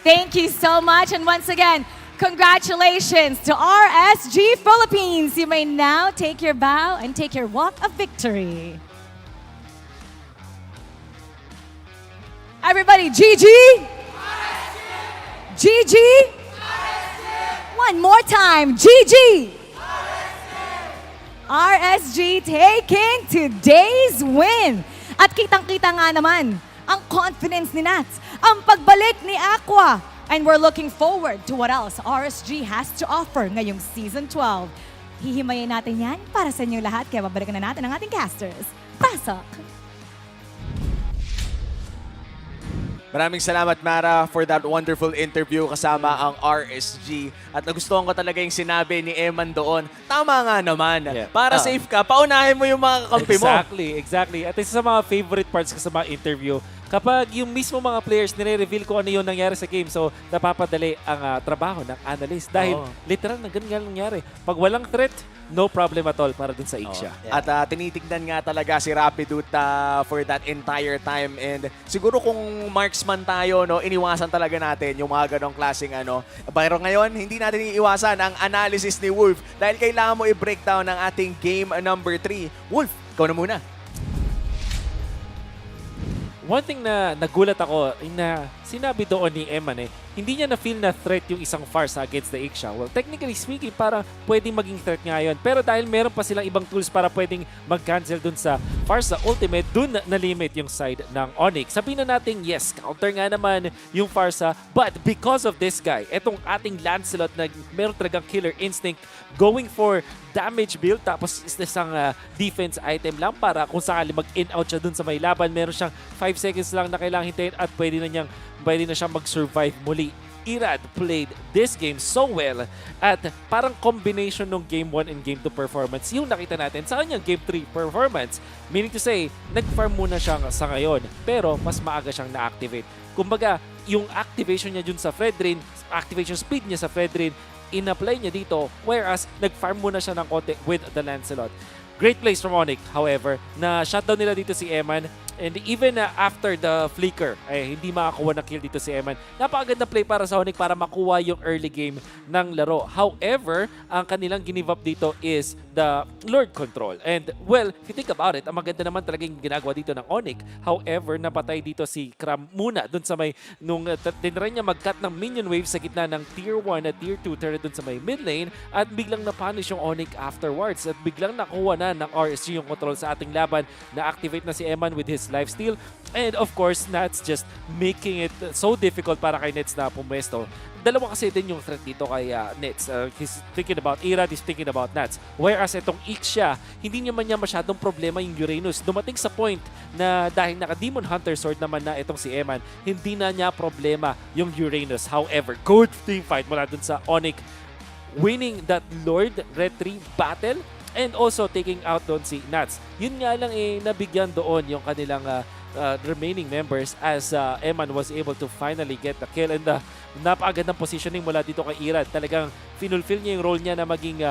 Thank you so much. And once again, congratulations to RSG Philippines. You may now take your bow and take your walk of victory. Everybody, GG! GG! One more time, GG! RSG taking today's win. At kitang-kita nga naman ang confidence ni Nats, ang pagbalik ni Aqua. And we're looking forward to what else RSG has to offer ngayong Season 12. Hihimayin natin yan para sa inyo lahat, kaya babalikan na natin ang ating casters. Pasok! Maraming salamat, Mara, for that wonderful interview kasama ang RSG. At nagustuhan ko talaga yung sinabi ni Eman doon. Tama nga naman. Yeah. Para safe ka, paunahin mo yung mga kakampi mo. Exactly. At isa sa mga favorite parts ko sa mga interview, kapag yung mismo mga players nire-reveal kung ano yung nangyari sa game, so napapadali ang trabaho ng analyst. Dahil literal na ganun nga nangyari. Pag walang threat, no problem at all para dun sa Iksha. At tinitignan nga talaga si Rapidut for that entire time. And siguro kung marksman tayo, no, iniwasan talaga natin yung mga ganong klaseng ano. Pero ngayon, hindi natin iiwasan ang analysis ni Wolf dahil kailangan mo i-breakdown ang ating game number 3. Wolf, ikaw na muna. One thing na nagulat ako, na sinabi doon ni Eman hindi niya na-feel na threat yung isang Farsa against the Iksha. Well, technically speaking, para pwedeng maging threat nga yun. Pero dahil meron pa silang ibang tools para pwedeng mag-cancel dun sa Farsa Ultimate, dun na-limit yung side ng Onyx. Sabihin na natin, yes, counter nga naman yung Farsa, but because of this guy, etong ating Lancelot na meron talagang killer instinct, going for damage build, tapos isang defense item lang para kung sakali mag-in-out siya dun sa may laban, meron siyang 5 seconds lang na kailangan hintayin at pwede na siyang mag-survive muli. Irad played this game so well at parang combination ng Game 1 and Game 2 performance yung nakita natin sa kanyang Game 3 performance. Meaning to say, nag-farm muna siya sa ngayon pero mas maaga siyang na-activate. Kumbaga, yung activation niya dun sa Fredrin, activation speed niya sa Fredrin, in-apply niya dito whereas nag-farm muna siya ng konti with the Lancelot. Great plays from Onyx, however, na shutdown nila dito si Eman. And even after the flicker, hindi makakuha ng kill dito si Eman. Napakaganda play para sa Onyx para makuha yung early game ng laro. However, ang kanilang ginive up dito is the Lord control. And well, if you think about it, ang maganda naman talagang ginagawa dito ng Onyx. However, napatay dito si Kram muna dun sa may, nung tinry niya mag-cut ng minion wave sa gitna ng tier 1 at tier 2 turret dun sa may mid lane at biglang na-punish yung Onyx afterwards at biglang nakuha na ng RSG yung control sa ating laban. Na-activate na si Eman with his lifesteal. And of course, Nats just making it so difficult para kay Nets na pumwesto. Dalawa kasi din yung threat dito kay Nets. He's thinking about Irad, he's thinking about Nats. Whereas itong Iksha, hindi naman niya masyadong problema yung Uranus. Dumating sa point na dahil naka-Demon Hunter Sword naman na itong si Eman, hindi na niya problema yung Uranus. However, good team fight mula dun sa Onyx, winning that Lord Retrieve battle and also taking out doon si Nats. Yun nga lang nabigyan doon yung kanilang remaining members as Eman was able to finally get the kill. And napakagandang positioning mula dito kay Irad. Talagang finulfill niya yung role niya na maging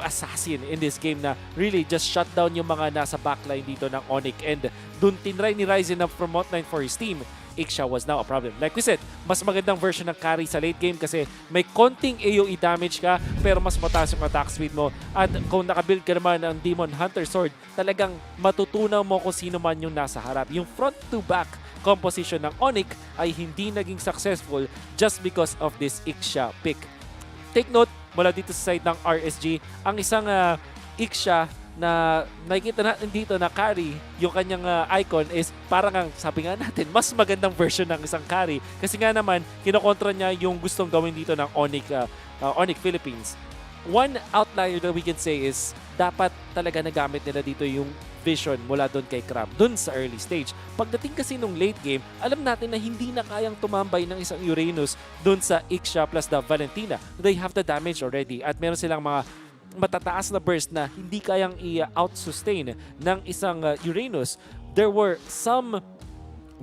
assassin in this game na really just shut down yung mga nasa backline dito ng Onyx. And dun tinry ni Ryzen up from outline for his team. Ixia was now a problem. Like we said, mas magandang version ng carry sa late game kasi may konting AoE damage ka pero mas mataas yung attack speed mo. At kung nakabuild ka naman ng Demon Hunter Sword, talagang matutunaw mo kung sino man yung nasa harap. Yung front to back composition ng Onyx ay hindi naging successful just because of this Ixia pick. Take note, mula dito sa side ng RSG, ang isang Ixia na nakikita natin dito na carry, yung kanyang icon is parang ang sabi nga natin, mas magandang version ng isang carry. Kasi nga naman, kinokontra niya yung gustong gawin dito ng Onyx Philippines. One outlier that we can say is dapat talaga nagamit nila dito yung vision mula doon kay Crab, doon sa early stage. Pagdating kasi nung late game, alam natin na hindi na kayang tumambay ng isang Uranus doon sa Ixia plus the Valentina. They have the damage already at meron silang mga matataas na burst na hindi kayang i-out-sustain ng isang Uranus. There were some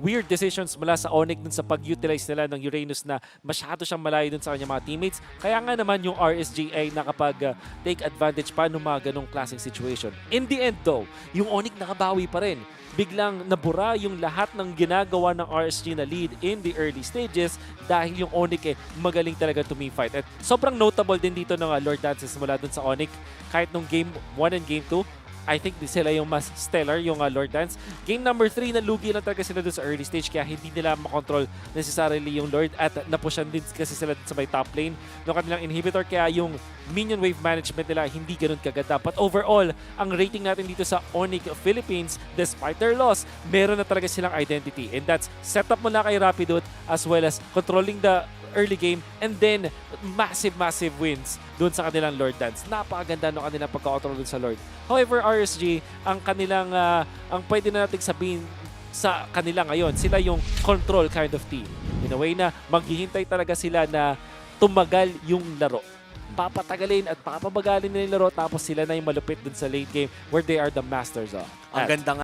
weird decisions mula sa Onyx dun sa pag-utilize nila ng Uranus na masyado siyang malayo dun sa kanyang mga teammates. Kaya nga naman yung RSG ay nakapag-take advantage pa ng mga ganong klaseng situation. In the end though, yung Onyx nakabawi pa rin. Biglang nabura yung lahat ng ginagawa ng RSG na lead in the early stages dahil yung Onyx magaling talaga to fight. At sobrang notable din dito ng Lord Dances mula dun sa Onyx. Kahit nung Game 1 and Game 2, I think sila yung mas stellar, yung Lord Dance. Game number 3, nalugi lang talaga sila doon sa early stage kaya hindi nila makontrol necessarily yung Lord at napushan din kasi sila sa may top lane ng kanilang inhibitor kaya yung minion wave management nila hindi ganun kaganda. But overall, ang rating natin dito sa Onyx Philippines, despite their loss, meron na talaga silang identity and that's setup mula kay Rapidot as well as controlling the early game and then massive wins doon sa kanilang Lord Dance. Napakaganda ng kanilang pagka-control doon sa Lord. However, RSG, ang kanilang, ang pwede na natin sabihin sa kanila ngayon, sila yung control kind of team. In a way na maghihintay talaga sila na tumagal yung laro. Papatagalin at papabagalin na yung laro tapos sila na yung malupit doon sa late game where they are the masters of. Ang ganda nga